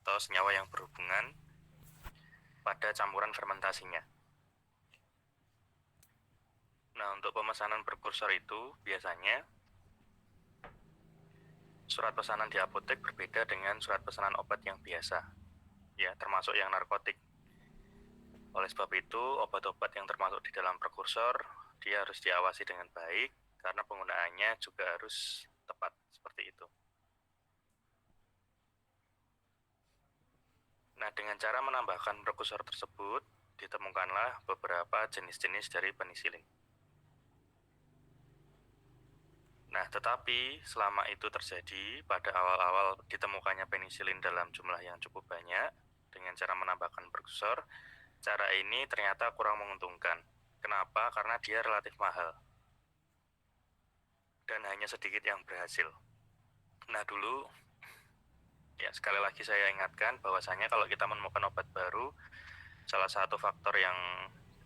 atau senyawa yang berhubungan pada campuran fermentasinya. Nah, untuk pemesanan prekursor itu biasanya surat pesanan di apotek berbeda dengan surat pesanan obat yang biasa, ya, termasuk yang narkotik. Oleh sebab itu, obat-obat yang termasuk di dalam prekursor, dia harus diawasi dengan baik, karena penggunaannya juga harus tepat, seperti itu. Nah, dengan cara menambahkan prekursor tersebut, ditemukanlah beberapa jenis-jenis dari penisilin. Nah, tetapi selama itu terjadi, pada awal-awal ditemukannya penisilin dalam jumlah yang cukup banyak, dengan cara menambahkan prekursor, cara ini ternyata kurang menguntungkan. Kenapa? Karena dia relatif mahal. Dan hanya sedikit yang berhasil. Nah, dulu, ya sekali lagi saya ingatkan bahwasanya kalau kita menemukan obat baru, salah satu faktor yang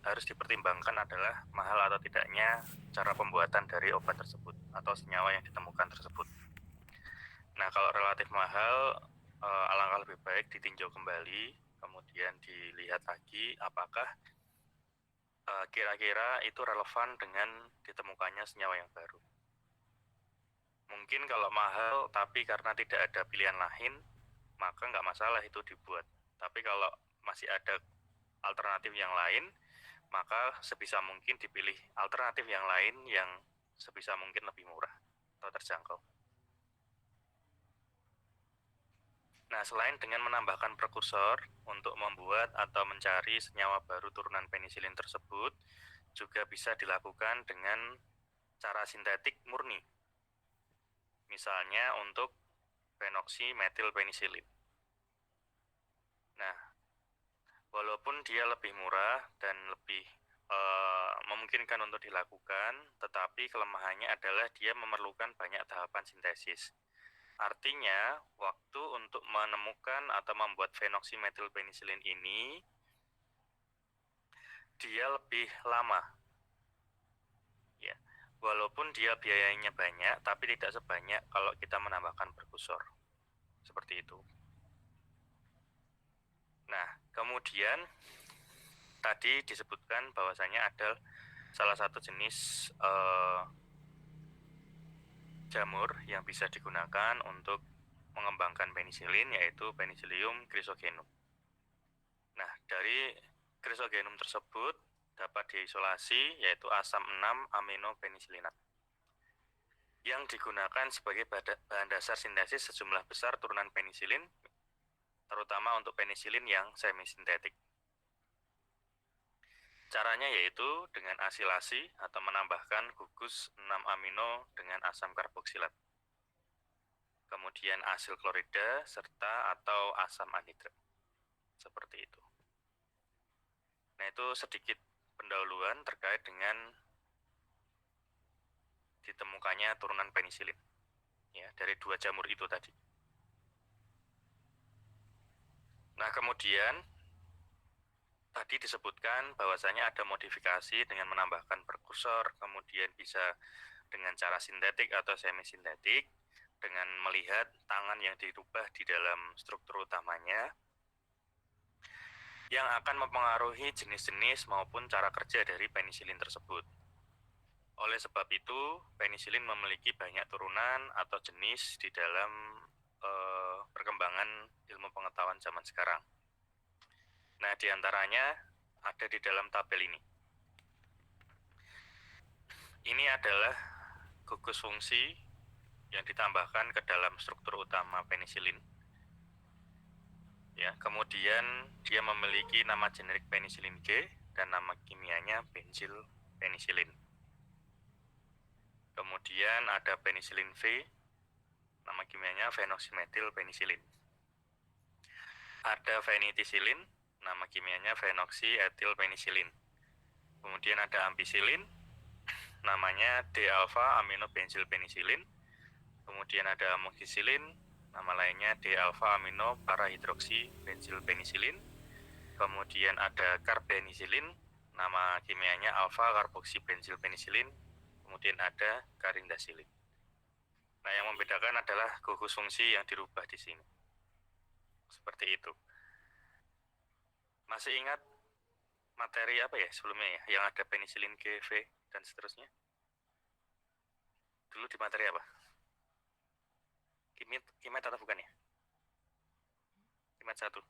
harus dipertimbangkan adalah mahal atau tidaknya cara pembuatan dari obat tersebut atau senyawa yang ditemukan tersebut. Nah, kalau relatif mahal, alangkah lebih baik ditinjau kembali, kemudian dilihat lagi apakah kira-kira itu relevan dengan ditemukannya senyawa yang baru. Mungkin kalau mahal, tapi karena tidak ada pilihan lain, maka nggak masalah itu dibuat. Tapi kalau masih ada alternatif yang lain, maka sebisa mungkin dipilih alternatif yang lain yang sebisa mungkin lebih murah atau terjangkau. Nah, selain dengan menambahkan prekursor untuk membuat atau mencari senyawa baru turunan penisilin tersebut, juga bisa dilakukan dengan cara sintetik murni. Misalnya untuk phenoxymetilpenicillin. Nah, walaupun dia lebih murah dan lebih memungkinkan untuk dilakukan, tetapi kelemahannya adalah dia memerlukan banyak tahapan sintesis. Artinya, waktu untuk menemukan atau membuat phenoxymetilpenicillin ini, dia lebih lama. Ya, walaupun dia biayanya banyak, tapi tidak sebanyak kalau kita menambahkan prekursor. Seperti itu. Nah, kemudian tadi disebutkan bahwasanya ada salah satu jenis jamur yang bisa digunakan untuk mengembangkan penisilin, yaitu Penicillium chrysogenum. Nah, dari chrysogenum tersebut dapat diisolasi, yaitu asam 6 aminopenisillinat, yang digunakan sebagai bahan dasar sintesis sejumlah besar turunan penisilin, terutama untuk penisilin yang semisintetik. Caranya yaitu dengan asilasi atau menambahkan gugus 6 amino dengan asam karboksilat, kemudian asil klorida serta atau asam anhidrat. Seperti itu. Nah, itu sedikit pendahuluan terkait dengan ditemukannya turunan penisilin, ya, dari dua jamur itu tadi. Nah, kemudian tadi disebutkan bahwasanya ada modifikasi dengan menambahkan prekursor, kemudian bisa dengan cara sintetik atau semisintetik, dengan melihat tangan yang dirubah di dalam struktur utamanya, yang akan mempengaruhi jenis-jenis maupun cara kerja dari penisilin tersebut. Oleh sebab itu, penisilin memiliki banyak turunan atau jenis di dalam perkembangan ilmu pengetahuan zaman sekarang. Nah, diantaranya ada di dalam tabel ini. Ini adalah gugus fungsi yang ditambahkan ke dalam struktur utama penisilin. Ya, kemudian dia memiliki nama generik penisilin G dan nama kimianya benzil penisilin. Kemudian ada penisilin V, nama kimianya phenoxymetilpenicillin. Ada fenitisilin, nama kimianya phenoxyetilpenicillin. Kemudian ada ampicillin, namanya D-alpha aminobenzilpenicillin. Kemudian ada amoxicillin, nama lainnya D-alpha amino parahidroksibenzilpenicillin. Kemudian ada carbenicillin, nama kimianya alpha karboksibenzilpenicillin. Kemudian ada carindacillin. Nah, yang membedakan adalah gugus fungsi yang dirubah di sini. Seperti itu. Masih ingat materi apa ya sebelumnya ya, yang ada penisilin GV dan seterusnya? Dulu di materi apa? Kimet atau bukan ya? Kimet 1.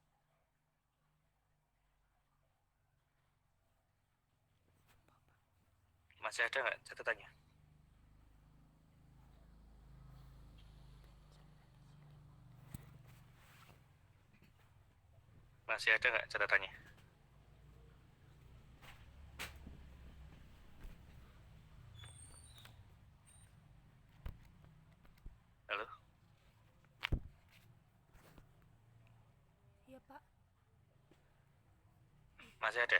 Masih ada nggak catatannya? Masih ada nggak catatannya? Halo? Iya Pak. Masih ada?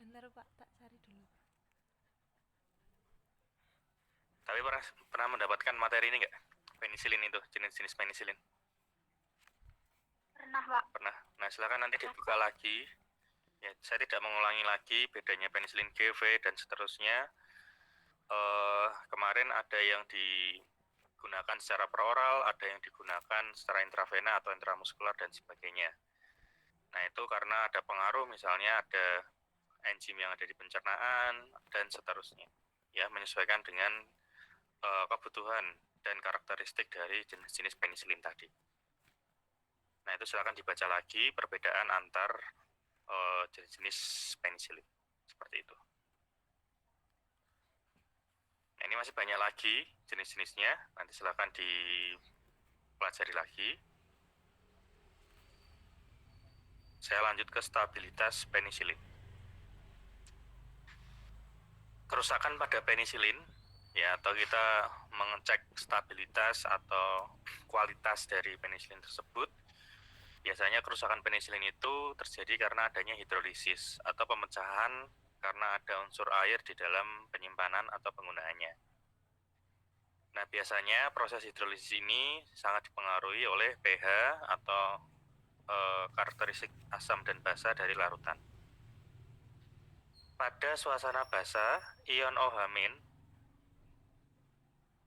Bentar Pak, tak cari dulu. Tapi pernah mendapatkan materi ini nggak? Penisilin itu, jenis-jenis penisilin. Pernah Pak. Pernah. Nah silakan nanti dibuka lagi. Ya, saya tidak mengulangi lagi bedanya penisilin GV dan seterusnya. Kemarin ada yang digunakan secara peroral, ada yang digunakan secara intravena atau intramuskular dan sebagainya. Nah itu karena ada pengaruh, misalnya ada enzim yang ada di pencernaan dan seterusnya. Ya, menyesuaikan dengan kebutuhan dan karakteristik dari jenis-jenis penisilin tadi. Nah itu silakan dibaca lagi perbedaan antar jenis-jenis penisilin seperti itu. Nah, ini masih banyak lagi jenis-jenisnya, nanti silakan dipelajari lagi. Saya lanjut ke stabilitas penisilin. Kerusakan pada penisilin, ya, atau kita mengecek stabilitas atau kualitas dari penisilin tersebut. Biasanya kerusakan penisilin itu terjadi karena adanya hidrolisis atau pemecahan karena ada unsur air di dalam penyimpanan atau penggunaannya. Nah, biasanya proses hidrolisis ini sangat dipengaruhi oleh pH atau karakteristik asam dan basa dari larutan. Pada suasana basa, ion OH-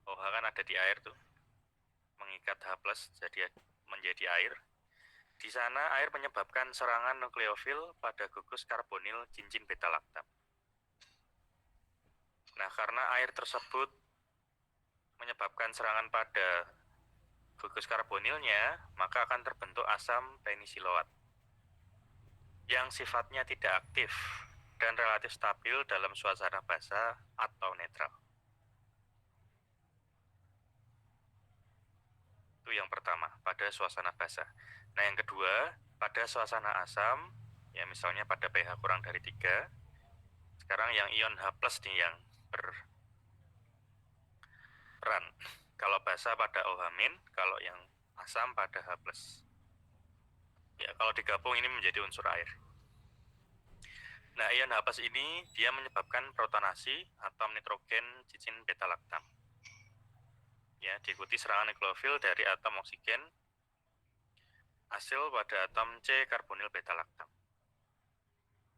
OH kan ada di air tuh, mengikat H+ jadi menjadi air. Di sana air menyebabkan serangan nukleofil pada gugus karbonil cincin beta laktam. Nah, karena air tersebut menyebabkan serangan pada gugus karbonilnya, maka akan terbentuk asam penisiloat yang sifatnya tidak aktif dan relatif stabil dalam suasana basa atau netral. Itu yang pertama, pada suasana basa. Nah, yang kedua, pada suasana asam, ya misalnya pada pH kurang dari 3, sekarang yang ion H+ nih yang berperan. Kalau basa pada OH-, kalau yang asam pada H+. Ya, kalau digabung ini menjadi unsur air. Nah, ion H+ ini dia menyebabkan protonasi atom nitrogen cincin beta laktam. Ya, diikuti serangan nukleofil dari atom oksigen hasil pada atom C karbonil beta laktam.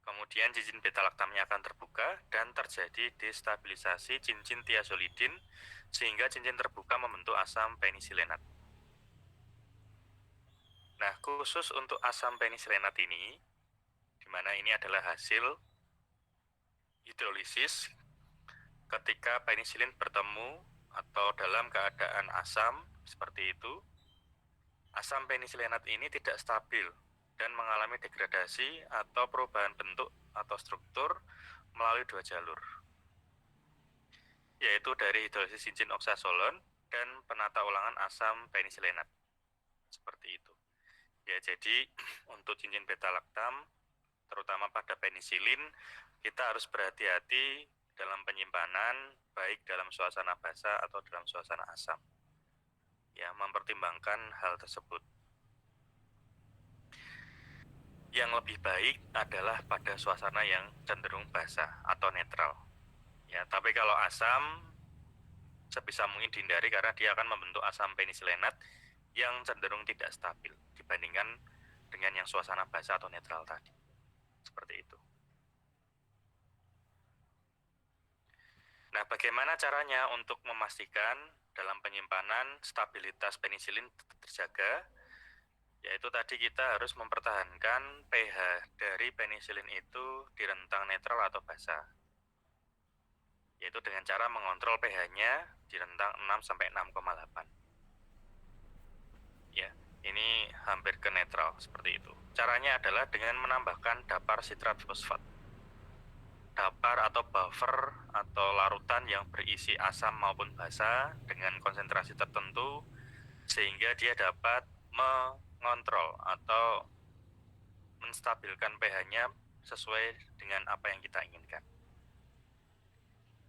Kemudian cincin beta laktamnya akan terbuka dan terjadi destabilisasi cincin thiazolidin sehingga cincin terbuka membentuk asam penisilenat. Nah, khusus untuk asam penisilenat ini, di mana ini adalah hasil hidrolisis ketika penisilin bertemu atau dalam keadaan asam seperti itu, asam penisilenat ini tidak stabil dan mengalami degradasi atau perubahan bentuk atau struktur melalui 2 jalur, yaitu dari hidrolisis cincin oksasolon dan penata ulangan asam penisilenat. Seperti itu. Ya, jadi untuk cincin beta laktam, terutama pada penisilin, kita harus berhati-hati dalam penyimpanan, baik dalam suasana basa atau dalam suasana asam. Ya, mempertimbangkan hal tersebut. Yang lebih baik adalah pada suasana yang cenderung basah atau netral. Ya, tapi kalau asam sebisa mungkin dihindari karena dia akan membentuk asam penisilenat yang cenderung tidak stabil dibandingkan dengan yang suasana basah atau netral tadi. Seperti itu. Nah, bagaimana caranya untuk memastikan dalam penyimpanan stabilitas penisilin tetap terjaga, yaitu tadi kita harus mempertahankan pH dari penisilin itu di rentang netral atau basa, yaitu dengan cara mengontrol pH-nya di rentang 6 sampai 6,8. Ya, ini hampir ke netral seperti itu. Caranya adalah dengan menambahkan dapar sitrat fosfat. Dapar atau buffer atau larutan yang berisi asam maupun basa dengan konsentrasi tertentu sehingga dia dapat mengontrol atau menstabilkan pH-nya sesuai dengan apa yang kita inginkan.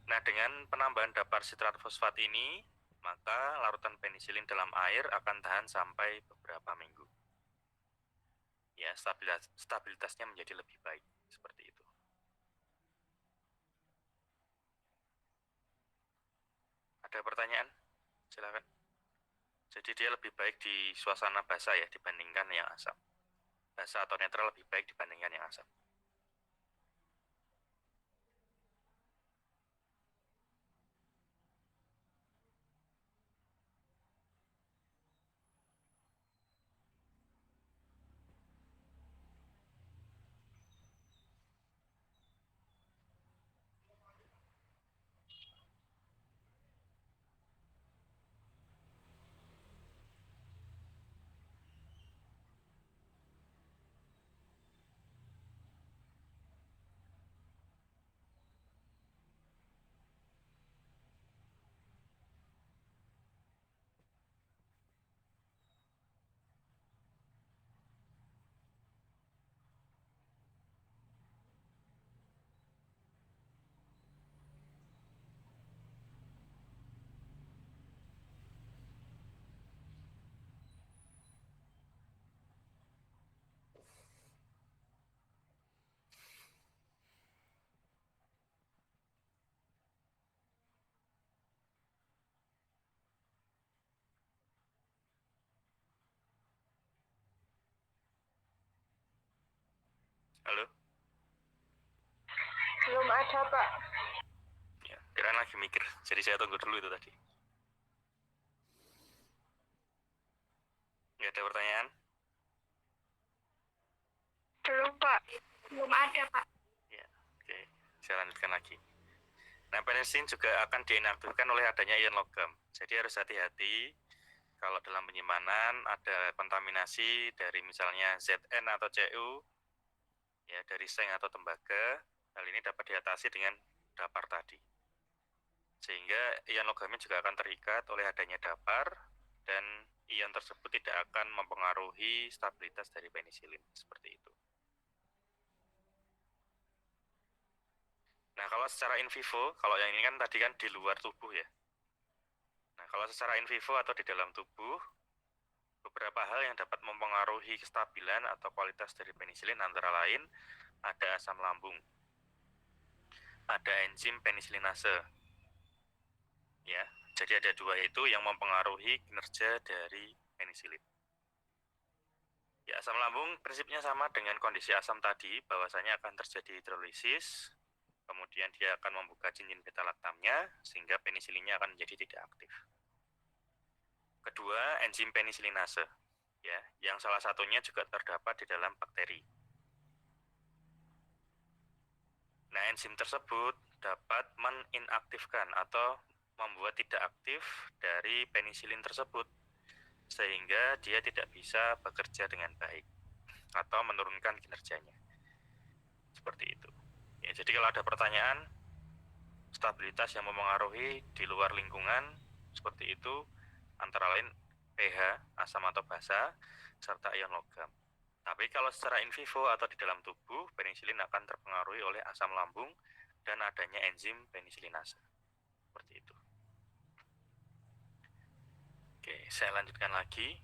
Nah, dengan penambahan dapar sitrat fosfat ini, maka larutan penisilin dalam air akan tahan sampai beberapa minggu. Ya, stabilitasnya menjadi lebih baik, seperti itu. Ada pertanyaan? Silakan. Jadi dia lebih baik di suasana basah ya dibandingkan yang asam. Basah atau netral lebih baik dibandingkan yang asam. Halo? Belum ada, Pak. Ya, kirain lagi mikir. Jadi saya tunggu dulu itu tadi. Nggak ada pertanyaan? Belum, Pak. Belum ada, Pak. Ya, oke. Saya lanjutkan lagi. Nah, penisilin juga akan diinaktifkan oleh adanya ion logam. Jadi harus hati-hati kalau dalam penyimpanan ada kontaminasi dari misalnya Zn atau Cu, ya dari seng atau tembaga. Hal ini dapat diatasi dengan dapar tadi. Sehingga ion logamnya juga akan terikat oleh adanya dapar dan ion tersebut tidak akan mempengaruhi stabilitas dari penisilin. Seperti itu. Nah, kalau secara in vivo, kalau yang ini kan tadi kan di luar tubuh ya. Nah, kalau secara in vivo atau di dalam tubuh, beberapa hal yang dapat mempengaruhi kestabilan atau kualitas dari penisilin antara lain ada asam lambung, ada enzim penisilinase. Ya, jadi ada dua itu yang mempengaruhi kinerja dari penisilin. Ya, asam lambung prinsipnya sama dengan kondisi asam tadi, bahwasanya akan terjadi hidrolisis, kemudian dia akan membuka cincin beta laktamnya, sehingga penisilinnya akan menjadi tidak aktif. Kedua, enzim penisilinase, ya, yang salah satunya juga terdapat di dalam bakteri. Nah, enzim tersebut dapat meninaktifkan atau membuat tidak aktif dari penisilin tersebut, sehingga dia tidak bisa bekerja dengan baik atau menurunkan kinerjanya. Seperti itu. Ya, jadi kalau ada pertanyaan, stabilitas yang mempengaruhi di luar lingkungan seperti itu antara lain pH, asam atau basa, serta ion logam. Tapi kalau secara in vivo atau di dalam tubuh, penisilin akan terpengaruhi oleh asam lambung dan adanya enzim penisilinase. Seperti itu. Oke, saya lanjutkan lagi.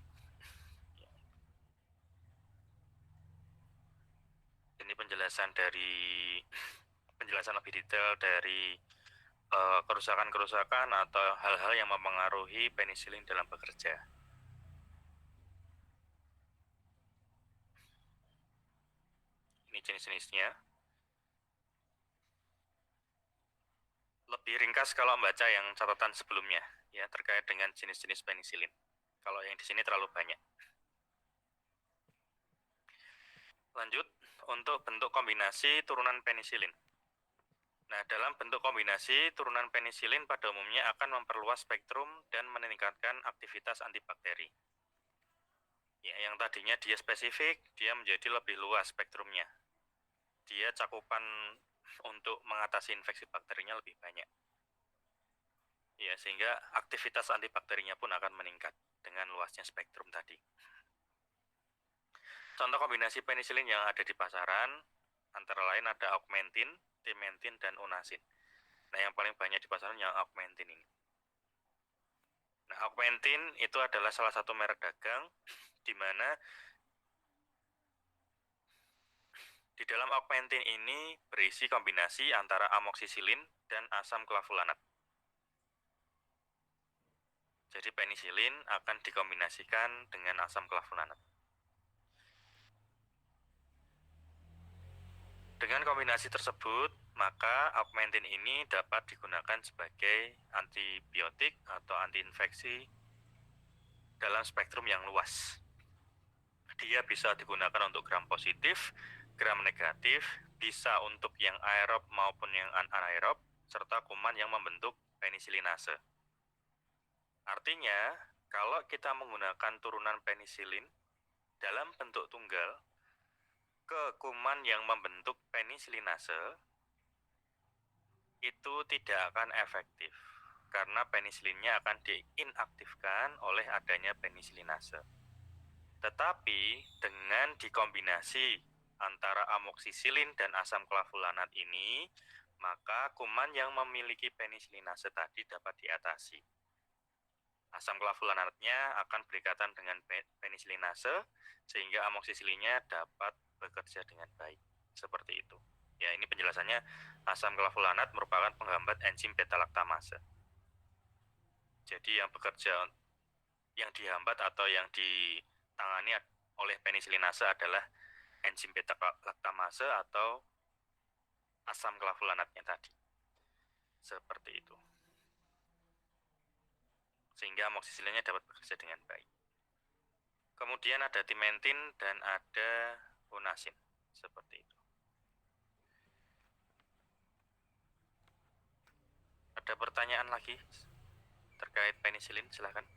Ini penjelasan lebih detail dari kerusakan-kerusakan atau hal-hal yang mempengaruhi penisilin dalam bekerja. Ini jenis-jenisnya. Lebih ringkas kalau membaca yang catatan sebelumnya. ya terkait dengan jenis-jenis penisilin. Kalau yang di sini terlalu banyak. Lanjut, untuk bentuk kombinasi turunan penisilin. Nah, dalam bentuk kombinasi, turunan penisilin pada umumnya akan memperluas spektrum dan meningkatkan aktivitas antibakteri. Ya, yang tadinya dia spesifik, dia menjadi lebih luas spektrumnya. Dia cakupan untuk mengatasi infeksi bakterinya lebih banyak. Ya, sehingga aktivitas antibakterinya pun akan meningkat dengan luasnya spektrum tadi. Contoh kombinasi penisilin yang ada di pasaran, antara lain ada augmentin, timentin, dan unasin. Nah, yang paling banyak di pasaran yang augmentin ini. Nah, augmentin itu adalah salah satu merek dagang, di mana di dalam augmentin ini berisi kombinasi antara amoksisilin dan asam clavulanat. Jadi penisilin akan dikombinasikan dengan asam clavulanat. Dengan kombinasi tersebut, maka augmentin ini dapat digunakan sebagai antibiotik atau antiinfeksi dalam spektrum yang luas. Dia bisa digunakan untuk gram positif, gram negatif, bisa untuk yang aerob maupun yang anaerob, serta kuman yang membentuk penisilinase. Artinya, kalau kita menggunakan turunan penisilin dalam bentuk tunggal ke kuman yang membentuk penisilinase, itu tidak akan efektif karena penisilinnya akan diinaktifkan oleh adanya penisilinase. Tetapi dengan dikombinasi antara amoksisilin dan asam clavulanat ini, maka kuman yang memiliki penisilinase tadi dapat diatasi. Asam clavulanatnya akan berikatan dengan penisilinase sehingga amoksisilinnya dapat bekerja dengan baik. Seperti itu. Ya, ini penjelasannya. Asam clavulanat merupakan penghambat enzim beta laktamase. Jadi yang bekerja, yang dihambat atau yang ditangani oleh penisilinase adalah enzim beta laktamase atau asam clavulanatnya tadi. Seperti itu. Sehingga amoksisilinnya dapat bekerja dengan baik. Kemudian ada timentin dan ada unasin. Seperti itu. Ada pertanyaan lagi terkait penisilin? Silakan.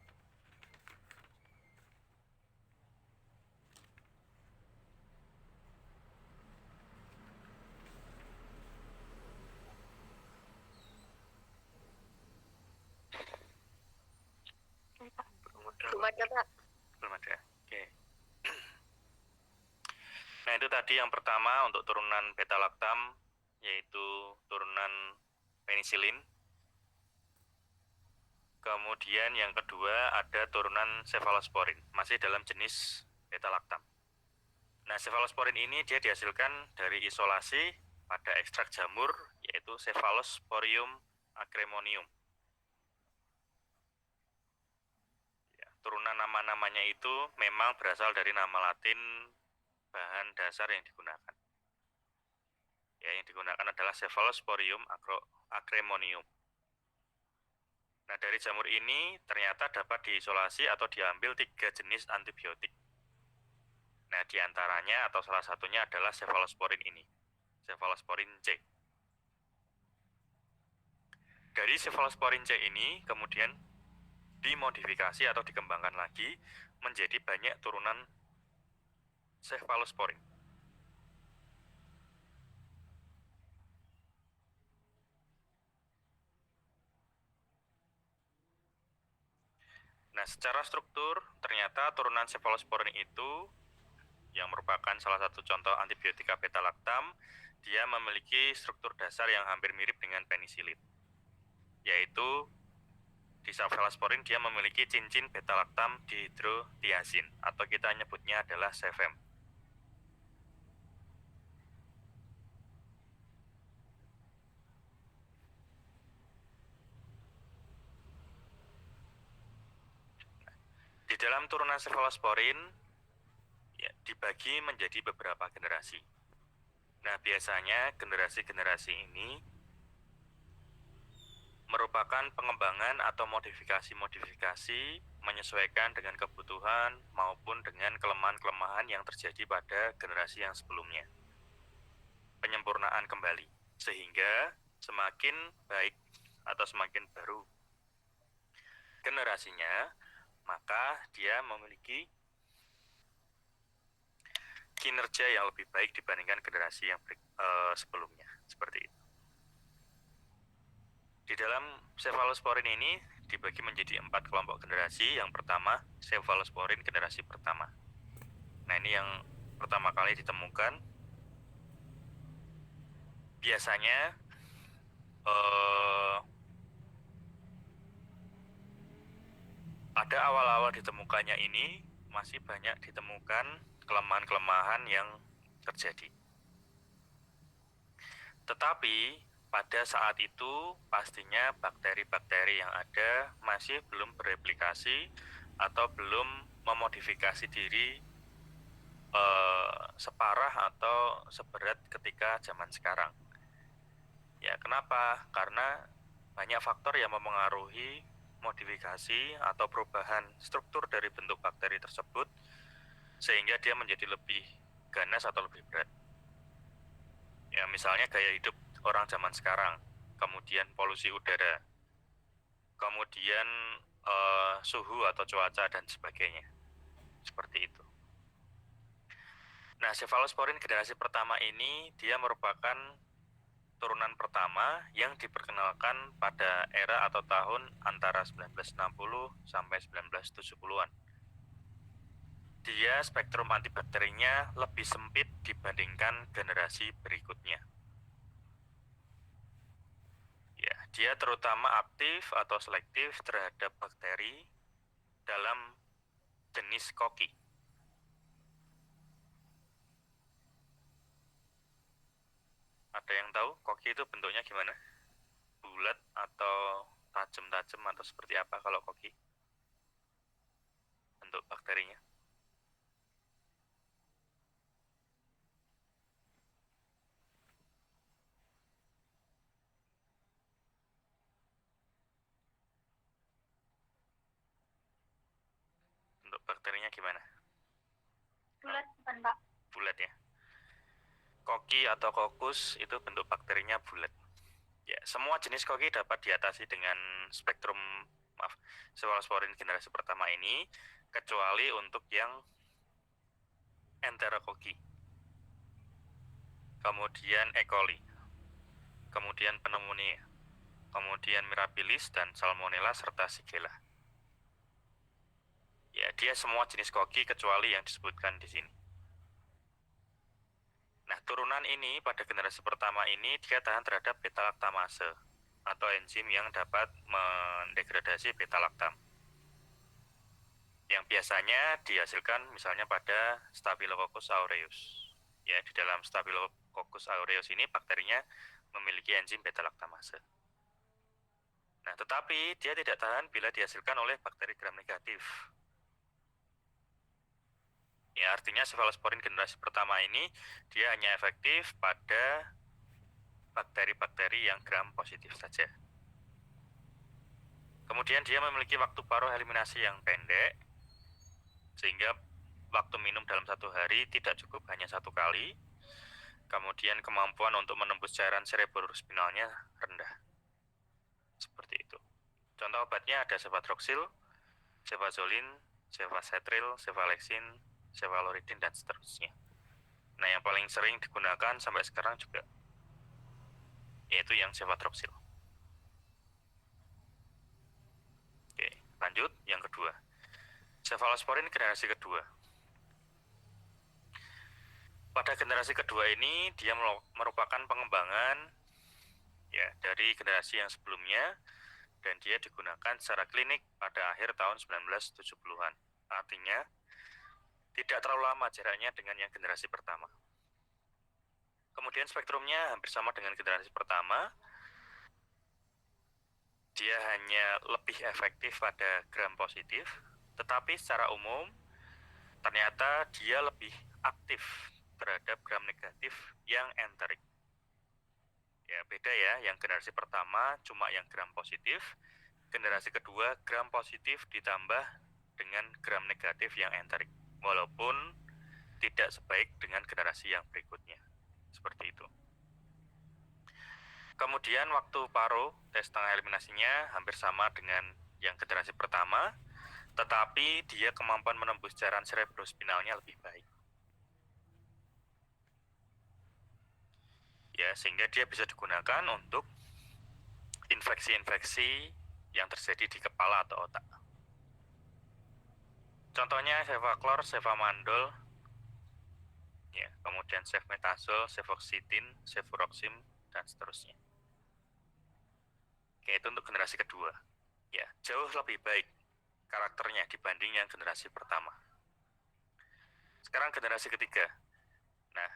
Belum ada, Pak. Belum ada. Oke. Nah, itu tadi yang pertama untuk turunan beta laktam, yaitu turunan penisilin. Kemudian yang kedua ada turunan cephalosporin, masih dalam jenis beta laktam. Nah, cephalosporin ini dia dihasilkan dari isolasi pada ekstrak jamur, yaitu Cephalosporium acremonium. Ya, turunan nama-namanya itu memang berasal dari nama Latin bahan dasar yang digunakan. Ya, yang digunakan adalah Cephalosporium acremonium. Nah, dari jamur ini ternyata dapat diisolasi atau diambil 3 jenis antibiotik. Nah, diantaranya atau salah satunya adalah cephalosporin ini, cephalosporin C. Dari cephalosporin C ini kemudian dimodifikasi atau dikembangkan lagi menjadi banyak turunan cephalosporin. Nah, secara struktur ternyata turunan cephalosporin itu yang merupakan salah satu contoh antibiotika beta laktam, dia memiliki struktur dasar yang hampir mirip dengan penisilin. Yaitu di cephalosporin dia memiliki cincin beta laktam dihidrotiazin atau kita nyebutnya adalah CFM. Di dalam turunan cephalosporin ya, dibagi menjadi beberapa generasi. Nah, biasanya generasi-generasi ini merupakan pengembangan atau modifikasi-modifikasi menyesuaikan dengan kebutuhan maupun dengan kelemahan-kelemahan yang terjadi pada generasi yang sebelumnya. Penyempurnaan kembali, sehingga semakin baik atau semakin baru generasinya, maka dia memiliki kinerja yang lebih baik dibandingkan generasi yang sebelumnya. Seperti itu. Di dalam cephalosporin ini dibagi menjadi 4 kelompok generasi. Yang pertama, cephalosporin generasi pertama. Nah, ini yang pertama kali ditemukan. Biasanya pada awal-awal ditemukannya ini masih banyak ditemukan kelemahan-kelemahan yang terjadi. Tetapi pada saat itu pastinya bakteri-bakteri yang ada masih belum bereplikasi atau belum memodifikasi diri separah atau seberat ketika zaman sekarang. Ya, kenapa? Karena banyak faktor yang mempengaruhi modifikasi atau perubahan struktur dari bentuk bakteri tersebut sehingga dia menjadi lebih ganas atau lebih berat. Ya, misalnya gaya hidup orang zaman sekarang, kemudian polusi udara, kemudian suhu atau cuaca dan sebagainya. Seperti itu. Nah, cephalosporin generasi pertama ini dia merupakan turunan pertama yang diperkenalkan pada era atau tahun antara 1960 sampai 1970-an. Dia spektrum antibakterinya lebih sempit dibandingkan generasi berikutnya. Ya, dia terutama aktif atau selektif terhadap bakteri dalam jenis koki. Ada yang tahu koki itu bentuknya gimana? Bulat atau tajam-tajam atau seperti apa kalau koki? Bentuk bakterinya. Bentuk bakterinya gimana? Bulat bukan, Pak? Bulat ya. Koki atau kokus itu bentuk bakterinya bulat. Ya, semua jenis koki dapat diatasi dengan spektrum cephalosporin generasi pertama ini, kecuali untuk yang enterokoki, kemudian E. coli, kemudian pneumonia, kemudian mirabilis dan salmonella serta shigella. Ya, dia semua jenis koki kecuali yang disebutkan di sini. Nah, turunan ini pada generasi pertama ini dia tahan terhadap beta-laktamase atau enzim yang dapat mendegradasi beta-laktam. Yang biasanya dihasilkan misalnya pada Staphylococcus aureus. Ya, di dalam Staphylococcus aureus ini bakterinya memiliki enzim beta-laktamase. Nah, tetapi dia tidak tahan bila dihasilkan oleh bakteri gram negatif. Ya, artinya cephalosporin generasi pertama ini dia hanya efektif pada bakteri-bakteri yang gram positif saja. Kemudian dia memiliki waktu paruh eliminasi yang pendek, sehingga waktu minum dalam satu hari tidak cukup hanya satu kali. Kemudian kemampuan untuk menembus cairan cerebrospinalnya rendah. Seperti itu. Contoh obatnya ada cefadroxil, cefazolin, cefacetril, cefalexin, cefaloridin dan seterusnya. Nah, yang paling sering digunakan sampai sekarang juga yaitu yang cefadroxil. Oke, lanjut yang kedua. Cephalosporin generasi kedua. Pada generasi kedua ini dia merupakan pengembangan ya dari generasi yang sebelumnya dan dia digunakan secara klinik pada akhir tahun 1970-an. Artinya tidak terlalu lama jaraknya dengan yang generasi pertama. Kemudian spektrumnya hampir sama dengan generasi pertama. Dia hanya lebih efektif pada gram positif, tetapi secara umum ternyata dia lebih aktif terhadap gram negatif yang enterik. Ya, beda ya. Yang generasi pertama cuma yang gram positif. Generasi kedua gram positif ditambah dengan gram negatif yang enterik. Walaupun tidak sebaik dengan generasi yang berikutnya. Seperti itu. Kemudian waktu paro, tes tengah eliminasinya hampir sama dengan yang generasi pertama, tetapi dia kemampuan menembus cairan cerebrospinalnya lebih baik. Ya, sehingga dia bisa digunakan untuk infeksi-infeksi yang terjadi di kepala atau otak. Contohnya cefaclor, cefamandol, ya, kemudian cefmetazole, cefoxitin, cefuroxim, dan seterusnya. Oke, itu untuk generasi kedua. Ya, jauh lebih baik karakternya dibanding yang generasi pertama. Sekarang generasi ketiga. Nah,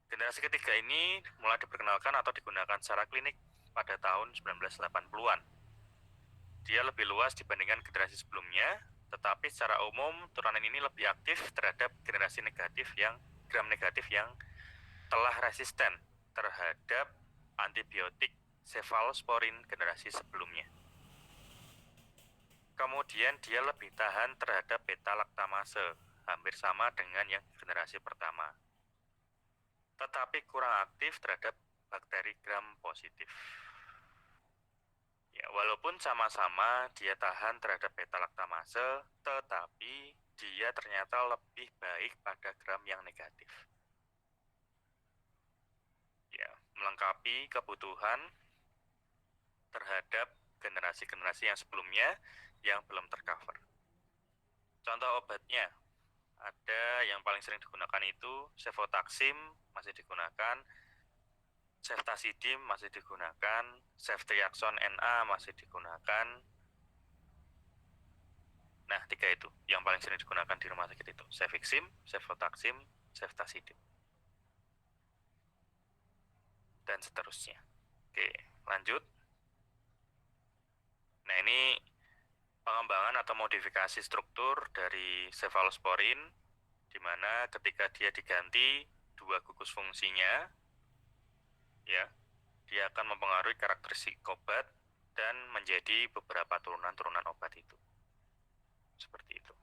generasi ketiga ini mulai diperkenalkan atau digunakan secara klinik pada tahun 1980-an. Dia lebih luas dibandingkan generasi sebelumnya, tetapi secara umum turunan ini lebih aktif terhadap generasi negatif yang gram negatif yang telah resisten terhadap antibiotik cefalosporin generasi sebelumnya. Kemudian dia lebih tahan terhadap beta laktamase, hampir sama dengan yang generasi pertama. Tetapi kurang aktif terhadap bakteri gram positif. Ya, walaupun sama-sama dia tahan terhadap beta laktamase, tetapi dia ternyata lebih baik pada gram yang negatif. Ya, melengkapi kebutuhan terhadap generasi-generasi yang sebelumnya yang belum tercover. Contoh obatnya, ada yang paling sering digunakan itu cefotaxim masih digunakan, ceftazidime masih digunakan, ceftriaxone NA masih digunakan. Nah, 3 itu yang paling sering digunakan di rumah sakit itu, cefixim, cefotaxim, ceftazidime, dan seterusnya. Oke, lanjut. Nah, ini pengembangan atau modifikasi struktur dari cefalosporin, di mana ketika dia diganti 2 gugus fungsinya, ya, dia akan mempengaruhi karakteristik obat dan menjadi beberapa turunan-turunan obat itu. Seperti itu.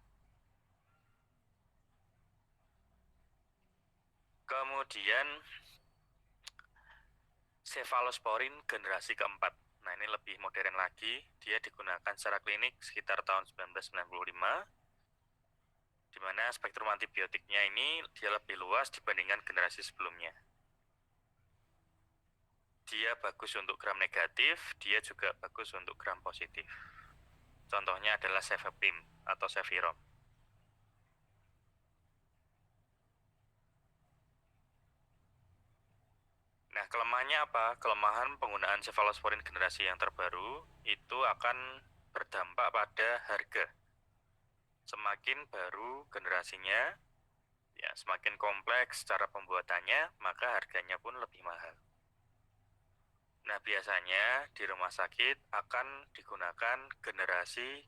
Kemudian cefalosporin generasi keempat. Nah, ini lebih modern lagi. Dia digunakan secara klinik sekitar tahun 1995, di mana spektrum antibiotiknya ini dia lebih luas dibandingkan generasi sebelumnya. Dia bagus untuk gram negatif, dia juga bagus untuk gram positif. Contohnya adalah cefepime atau cefirom. Nah, kelemahannya apa? Kelemahan penggunaan cefalosporin generasi yang terbaru itu akan berdampak pada harga. Semakin baru generasinya, ya semakin kompleks cara pembuatannya, maka harganya pun lebih mahal. Nah, biasanya di rumah sakit akan digunakan generasi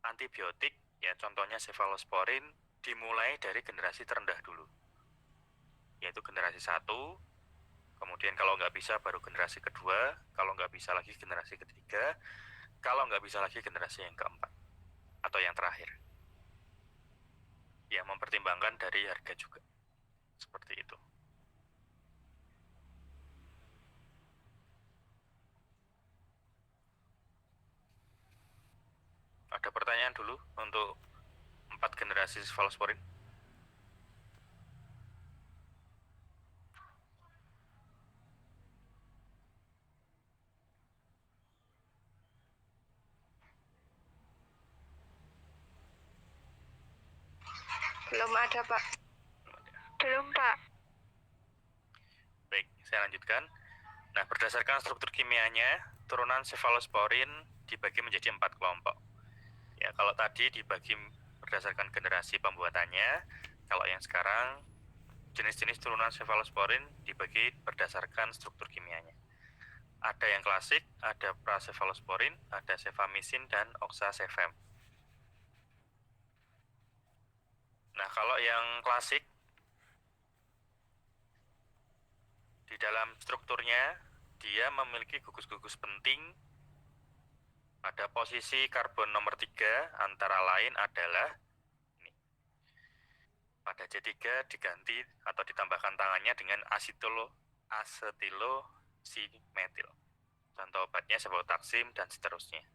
antibiotik, ya contohnya cefalosporin, dimulai dari generasi terendah dulu, yaitu generasi 1. Kemudian kalau nggak bisa baru generasi kedua, kalau nggak bisa lagi generasi ketiga, kalau nggak bisa lagi generasi yang keempat atau yang terakhir. Ya, mempertimbangkan dari harga juga. Seperti itu. Ada pertanyaan dulu untuk 4 generasi cefalosporin? Belum ada, Pak. Belum, Pak. Baik, saya lanjutkan. Nah, berdasarkan struktur kimianya, turunan cefalosporin dibagi menjadi 4 kelompok. Ya, kalau tadi dibagi berdasarkan generasi pembuatannya, kalau yang sekarang jenis-jenis turunan cefalosporin dibagi berdasarkan struktur kimianya. Ada yang klasik, ada pracefalosporin, ada cefamisin, dan oxacefam. Nah, kalau yang klasik Di dalam strukturnya, dia memiliki gugus-gugus penting pada posisi karbon nomor 3, antara lain adalah ini. Pada C3 diganti atau ditambahkan tangannya dengan asetilosimetil. Contoh obatnya cefotaxime dan seterusnya.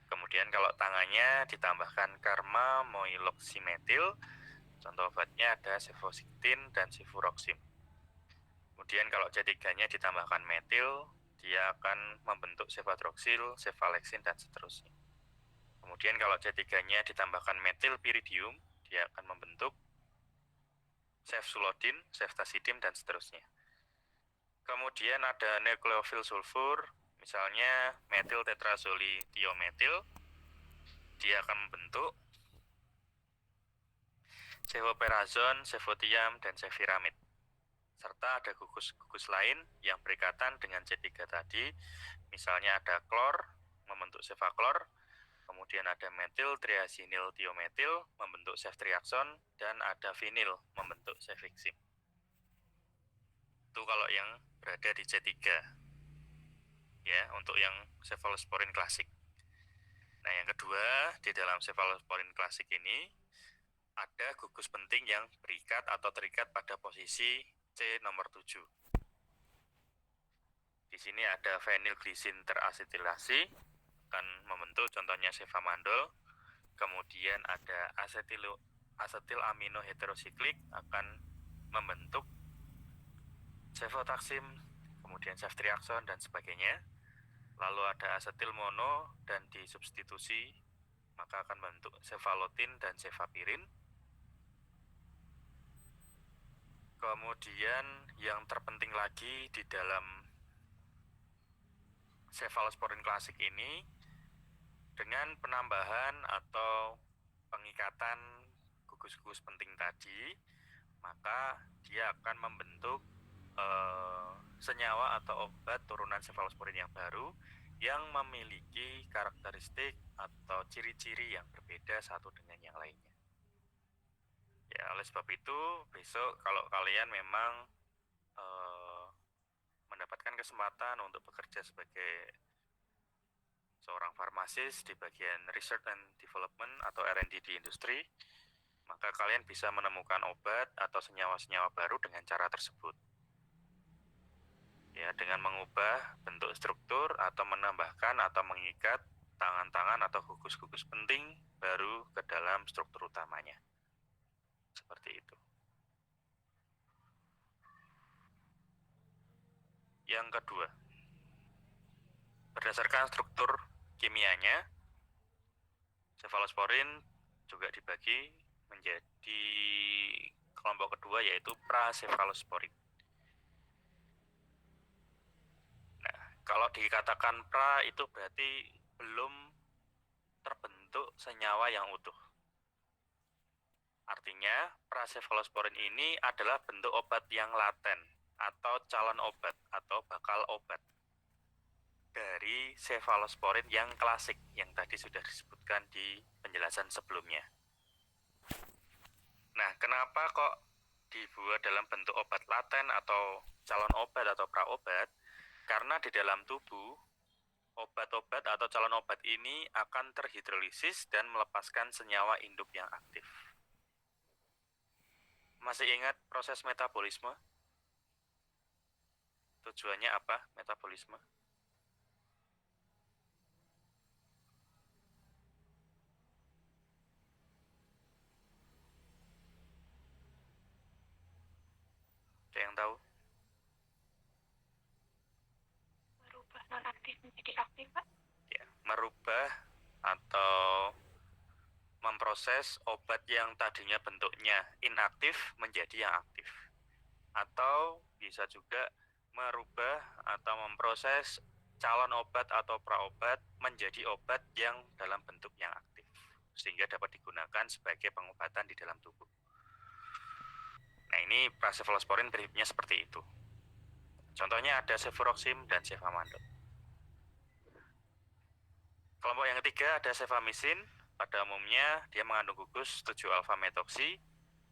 Kemudian kalau tangannya ditambahkan karmamoiloximetil, contoh obatnya ada cefosiktin dan cefuroxim. Kemudian kalau C3-nya ditambahkan metil, dia akan membentuk cefadroxil, cefalexin, dan seterusnya. Kemudian kalau C3-nya ditambahkan metil piridium, dia akan membentuk cefsulodin, ceftazidime, dan seterusnya. Kemudian ada nukleofil sulfur, misalnya metil tetrazolitiometil, dia akan membentuk cefoperazon, cefotiam, dan cefiramid. Serta ada gugus-gugus lain yang berikatan dengan C3 tadi, misalnya ada klor, membentuk cefaklor, kemudian ada metil triasinil tiometil, membentuk ceftriaxone, dan ada vinil, membentuk cefixim. Itu kalau yang berada di C3. Ya, untuk yang cefalosporin klasik. Nah, yang kedua, di dalam cefalosporin klasik ini ada gugus penting yang berikat atau terikat pada posisi C nomor 7. Di sini ada fenilglisin terasetilasi, akan membentuk contohnya cefamandol. Kemudian ada asetil amino heterosiklik, akan membentuk cefotaxime, kemudian ceftriaxone, dan sebagainya. Lalu ada asetil mono dan disubstitusi, maka akan membentuk cefalotin dan cefapirin. Kemudian yang terpenting lagi di dalam cefalosporin klasik ini, dengan penambahan atau pengikatan gugus-gugus penting tadi, maka dia akan membentuk senyawa atau obat turunan cefalosporin yang baru yang memiliki karakteristik atau ciri-ciri yang berbeda satu dengan yang lainnya. Ya, oleh sebab itu, besok kalau kalian memang mendapatkan kesempatan untuk bekerja sebagai seorang farmasis di bagian Research and Development atau R&D di industri, maka kalian bisa menemukan obat atau senyawa-senyawa baru dengan cara tersebut. Ya, dengan mengubah bentuk struktur atau menambahkan atau mengikat tangan-tangan atau gugus-gugus penting baru ke dalam struktur utamanya. Seperti itu. Yang kedua, berdasarkan struktur kimianya, cefalosporin juga dibagi menjadi kelompok kedua, yaitu pracefalosporin. Nah, kalau dikatakan pra itu berarti belum terbentuk senyawa yang utuh. Artinya, pracefalosporin ini adalah bentuk obat yang laten atau calon obat atau bakal obat dari cefalosporin yang klasik yang tadi sudah disebutkan di penjelasan sebelumnya. Nah, kenapa kok dibuat dalam bentuk obat laten atau calon obat atau praobat? Karena di dalam tubuh, obat-obat atau calon obat ini akan terhidrolisis dan melepaskan senyawa induk yang aktif. Masih ingat proses metabolisme? Tujuannya apa metabolisme? Ada yang tahu? Merubah non-aktif menjadi aktif, Pak. Ya, merubah atau memproses obat yang tadinya bentuknya inaktif menjadi yang aktif. Atau bisa juga merubah atau memproses calon obat atau praobat menjadi obat yang dalam bentuk yang aktif, sehingga dapat digunakan sebagai pengobatan di dalam tubuh. Nah, ini pracefalosporin prinsipnya seperti itu. Contohnya ada cefuroxim dan cefamandel. Kelompok yang ketiga ada cefamisin. Pada umumnya dia mengandung gugus 7-alfa metoksi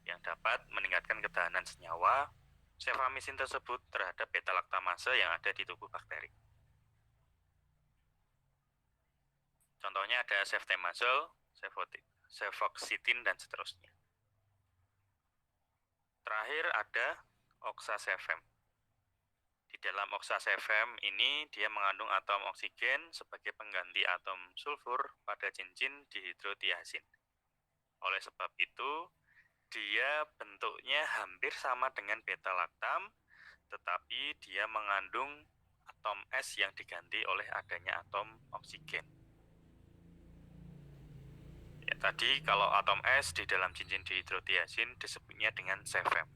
yang dapat meningkatkan ketahanan senyawa cefamisin tersebut terhadap beta-laktamase yang ada di tubuh bakteri. Contohnya ada ceftemazole, cefoxitin, dan seterusnya. Terakhir ada oxazepam. Di dalam oxazepam ini dia mengandung atom oksigen sebagai pengganti atom sulfur pada cincin dihidrotiazin. Oleh sebab itu, dia bentuknya hampir sama dengan beta-laktam, tetapi dia mengandung atom S yang diganti oleh adanya atom oksigen. Ya, tadi kalau atom S di dalam cincin dihidrotiazin disebutnya dengan sefam.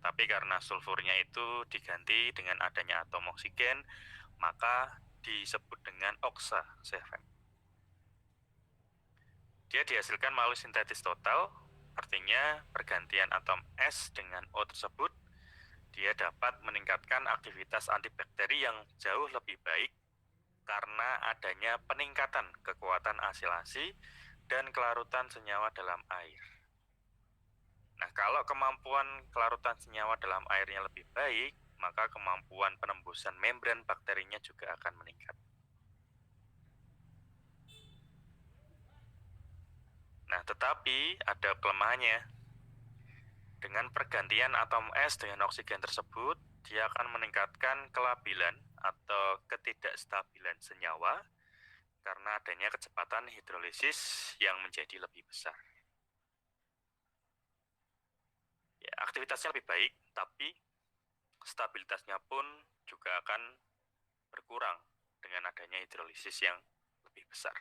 Tapi karena sulfurnya itu diganti dengan adanya atom oksigen, maka disebut dengan oxazepam. Dia dihasilkan melalui sintetis total, artinya pergantian atom S dengan O tersebut, dia dapat meningkatkan aktivitas antibakteri yang jauh lebih baik karena adanya peningkatan kekuatan asilasi dan kelarutan senyawa dalam air. Nah, kalau kemampuan kelarutan senyawa dalam airnya lebih baik, maka kemampuan penembusan membran bakterinya juga akan meningkat. Nah, tetapi ada kelemahannya. Dengan pergantian atom S dengan oksigen tersebut, dia akan meningkatkan kelabilan atau ketidakstabilan senyawa karena adanya kecepatan hidrolisis yang menjadi lebih besar. Ya, aktivitasnya lebih baik, tapi stabilitasnya pun juga akan berkurang dengan adanya hidrolisis yang lebih besar.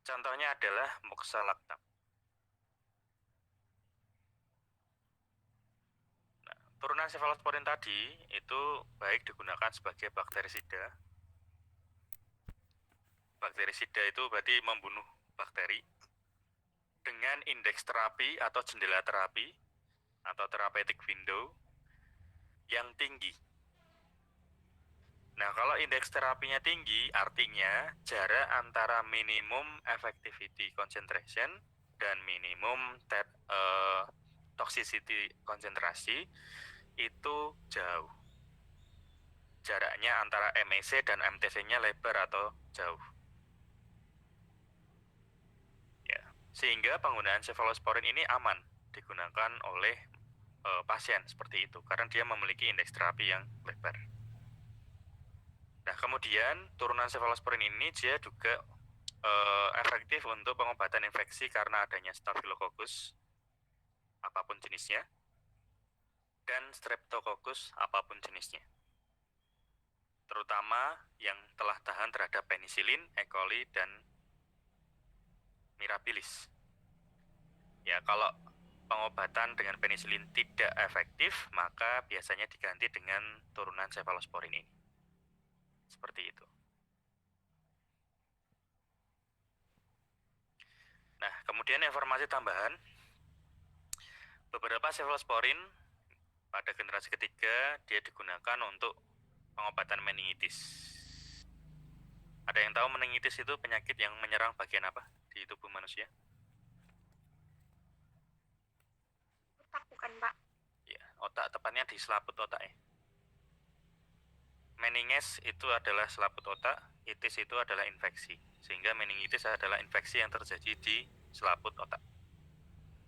Contohnya adalah moxalactam. Nah, turunan cefalosporin tadi itu baik digunakan sebagai bakterisida. Bakterisida itu berarti membunuh bakteri dengan indeks terapi atau jendela terapi atau therapeutic window yang tinggi. Nah, kalau indeks terapinya tinggi, artinya jarak antara minimum effectivity concentration dan minimum toxicity konsentrasi itu jauh. Jaraknya antara MEC dan MTC-nya lebar atau jauh. Ya, sehingga penggunaan cefalosporin ini aman digunakan oleh pasien seperti itu karena dia memiliki indeks terapi yang lebar. Nah, kemudian turunan cefalosporin ini dia juga efektif untuk pengobatan infeksi karena adanya Staphylococcus apapun jenisnya dan Streptococcus apapun jenisnya. Terutama yang telah tahan terhadap penisilin, E. coli, dan mirabilis. Ya, kalau pengobatan dengan penisilin tidak efektif, maka biasanya diganti dengan turunan cefalosporin ini. Seperti itu. Nah, kemudian informasi tambahan, beberapa cefalosporin pada generasi ketiga dia digunakan untuk pengobatan meningitis. Ada yang tahu meningitis itu penyakit yang menyerang bagian apa di tubuh manusia? Otak bukan, Pak? Ya, otak, tepatnya di selaput otak ya. Meninges itu adalah selaput otak, itis itu adalah infeksi. Sehingga meningitis adalah infeksi yang terjadi di selaput otak.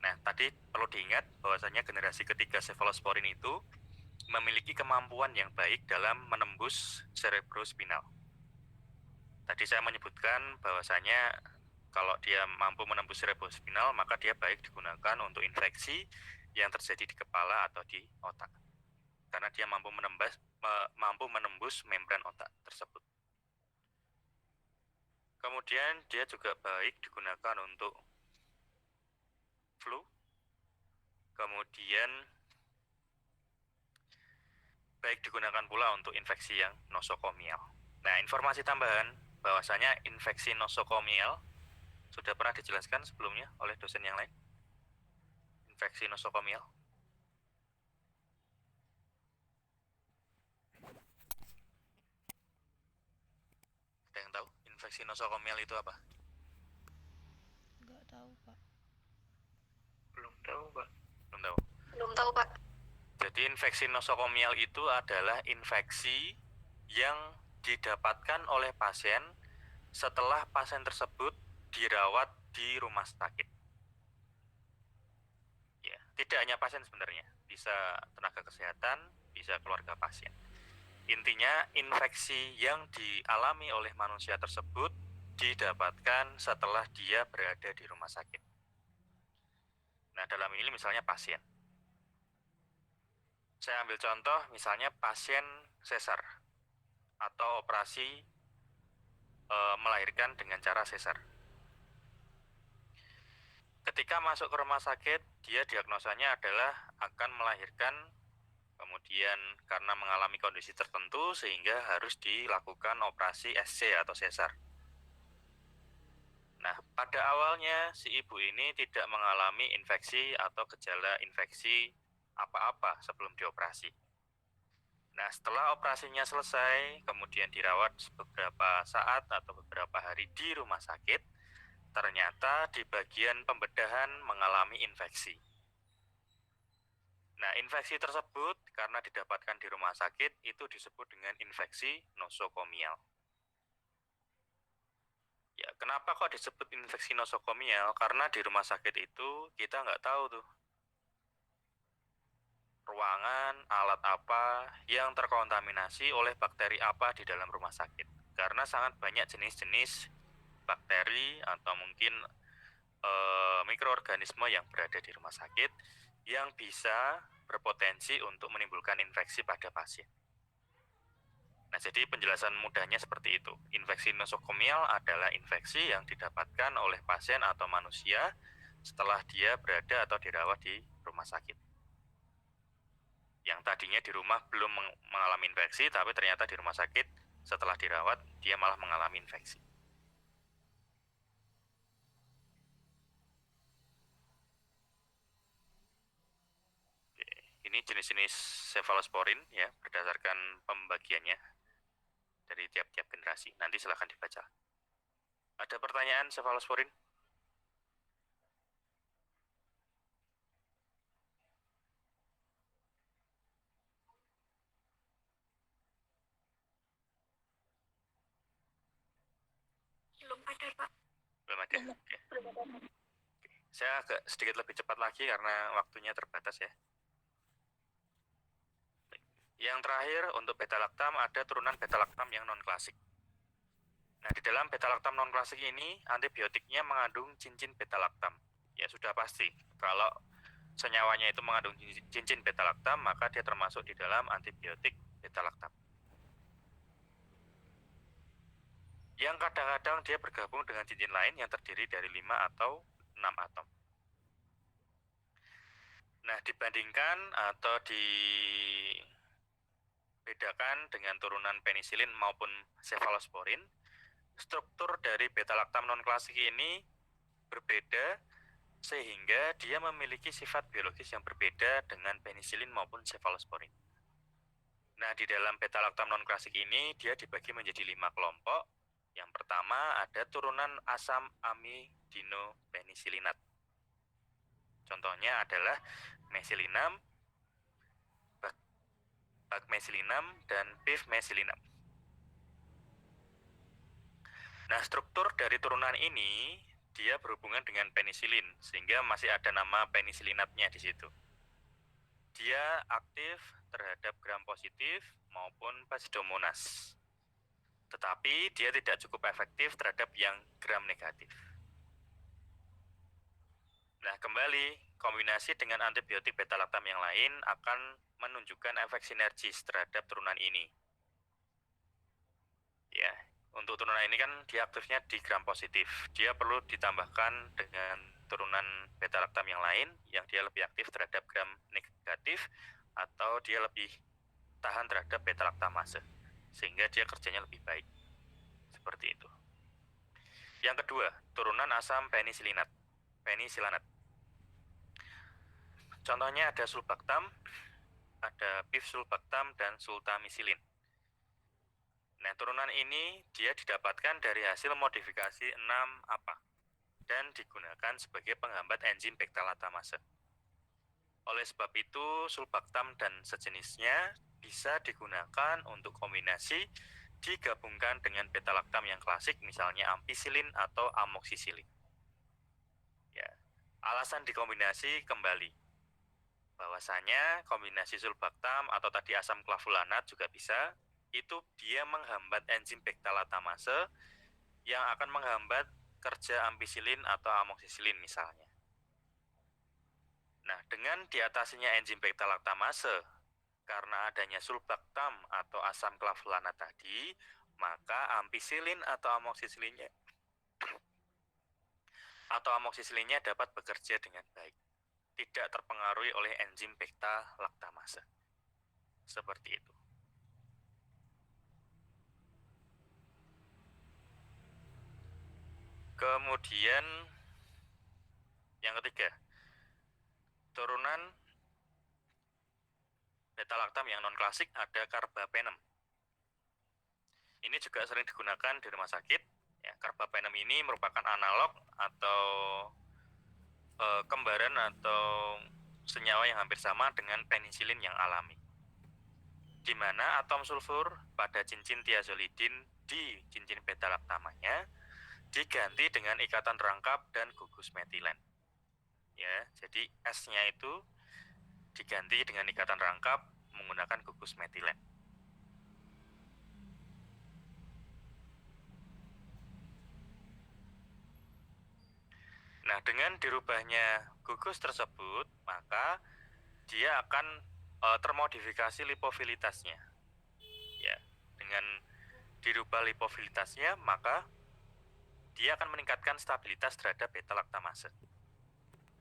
Nah, tadi perlu diingat bahwasanya generasi ketiga cefalosporin itu memiliki kemampuan yang baik dalam menembus cerebrospinal. Tadi saya menyebutkan bahwasanya kalau dia mampu menembus cerebrospinal, maka dia baik digunakan untuk infeksi yang terjadi di kepala atau di otak. Karena dia mampu menembus membran otak tersebut. Kemudian dia juga baik digunakan untuk flu, kemudian baik digunakan pula untuk infeksi yang nosokomial. Nah, informasi tambahan bahwasanya infeksi nosokomial sudah pernah dijelaskan sebelumnya oleh dosen yang lain. Infeksi nosokomial. Ada yang tahu infeksi nosokomial itu apa? Nggak tahu, Pak. Belum tahu, Pak. Belum tahu. Belum tahu, Pak. Jadi infeksi nosokomial itu adalah infeksi yang didapatkan oleh pasien setelah pasien tersebut dirawat di rumah sakit. Ya, tidak hanya pasien sebenarnya, bisa tenaga kesehatan, bisa keluarga pasien. Intinya infeksi yang dialami oleh manusia tersebut didapatkan setelah dia berada di rumah sakit. Nah, dalam ini misalnya pasien. Saya ambil contoh misalnya pasien sesar atau operasi melahirkan dengan cara sesar. Ketika masuk ke rumah sakit, dia diagnosanya adalah akan melahirkan, kemudian karena mengalami kondisi tertentu sehingga harus dilakukan operasi SC atau sesar. Nah, pada awalnya si ibu ini tidak mengalami infeksi atau gejala infeksi apa-apa sebelum dioperasi. Nah, setelah operasinya selesai, kemudian dirawat beberapa saat atau beberapa hari di rumah sakit, ternyata di bagian pembedahan mengalami infeksi. Nah, infeksi tersebut karena didapatkan di rumah sakit itu disebut dengan infeksi nosokomial. Ya, kenapa kok disebut infeksi nosokomial? Karena di rumah sakit itu kita nggak tahu tuh ruangan, alat apa yang terkontaminasi oleh bakteri apa di dalam rumah sakit. Karena sangat banyak jenis-jenis bakteri atau mungkin mikroorganisme yang berada di rumah sakit yang bisa berpotensi untuk menimbulkan infeksi pada pasien. Nah, jadi penjelasan mudahnya seperti itu. Infeksi nosokomial adalah infeksi yang didapatkan oleh pasien atau manusia setelah dia berada atau dirawat di rumah sakit. Yang tadinya di rumah belum mengalami infeksi, tapi ternyata di rumah sakit setelah dirawat dia malah mengalami infeksi. Oke, ini jenis-jenis cefalosporin ya berdasarkan pembagiannya dari tiap-tiap generasi. Nanti silahkan dibaca. Ada pertanyaan cefalosporin? Belum ada, Pak. Belum ada. Oke. Saya agak sedikit lebih cepat lagi karena waktunya terbatas ya. Yang terakhir untuk beta-laktam ada turunan beta-laktam yang non-klasik. Nah, di dalam beta-laktam non-klasik ini antibiotiknya mengandung cincin beta-laktam. Ya sudah pasti, kalau senyawanya itu mengandung cincin beta-laktam, maka dia termasuk di dalam antibiotik beta-laktam. Yang kadang-kadang dia bergabung dengan cincin lain yang terdiri dari 5 atau 6 atom. Nah, dibandingkan atau dibedakan dengan turunan penisilin maupun cefalosporin, struktur dari beta-laktam non-klasik ini berbeda sehingga dia memiliki sifat biologis yang berbeda dengan penisilin maupun cefalosporin. Nah, di dalam beta-laktam non-klasik ini dia dibagi menjadi 5 kelompok. Yang pertama ada turunan asam amidinopenisilinat. Contohnya adalah mesilinam, bacmesilinam, dan bifmesilinam. Nah, struktur dari turunan ini dia berhubungan dengan penisilin, sehingga masih ada nama penisilinatnya di situ. Dia aktif terhadap gram positif maupun Pseudomonas. Tetapi dia tidak cukup efektif terhadap yang gram negatif. Nah, kembali kombinasi dengan antibiotik beta-laktam yang lain akan menunjukkan efek sinergis terhadap turunan ini. Ya, untuk turunan ini kan dia aktifnya di gram positif. Dia perlu ditambahkan dengan turunan beta-laktam yang lain yang dia lebih aktif terhadap gram negatif atau dia lebih tahan terhadap beta-laktamase sehingga dia kerjanya lebih baik. Seperti itu. Yang kedua, turunan asam penisilinat. Penisilanat. Contohnya ada sulbactam, ada bifsulbactam dan sultamisilin. Nah, turunan ini dia didapatkan dari hasil modifikasi 6-APA dan digunakan sebagai penghambat enzim beta-laktamase. Oleh sebab itu, sulbaktam dan sejenisnya bisa digunakan untuk kombinasi digabungkan dengan beta-laktam yang klasik, misalnya ampicillin atau amoxicillin. Ya, alasan dikombinasi kembali bahwasanya kombinasi sulbaktam atau tadi asam clavulanat juga bisa, itu dia menghambat enzim beta-laktamase yang akan menghambat kerja ampicillin atau amoxicillin misalnya. Nah, dengan diatasinya enzim beta-laktamase karena adanya sulbaktam atau asam clavulanat tadi, maka ampicillin atau amoxicillinnya dapat bekerja dengan baik, tidak terpengaruhi oleh enzim beta-laktamase. Seperti itu. Kemudian yang ketiga, turunan beta-laktam yang non-klasik ada carbapenem. Ini juga sering digunakan di rumah sakit. Ya, carbapenem ini merupakan analog atau kembaran atau senyawa yang hampir sama dengan penisilin yang alami, di mana atom sulfur pada cincin thiazolidin di cincin beta-laktamanya diganti dengan ikatan rangkap dan gugus metilen. Ya, jadi S-nya itu diganti dengan ikatan rangkap menggunakan gugus metilen. Nah, dengan dirubahnya gugus tersebut, maka dia akan termodifikasi lipofilitasnya. Ya, dengan dirubah lipofilitasnya, maka dia akan meningkatkan stabilitas terhadap beta-laktamase.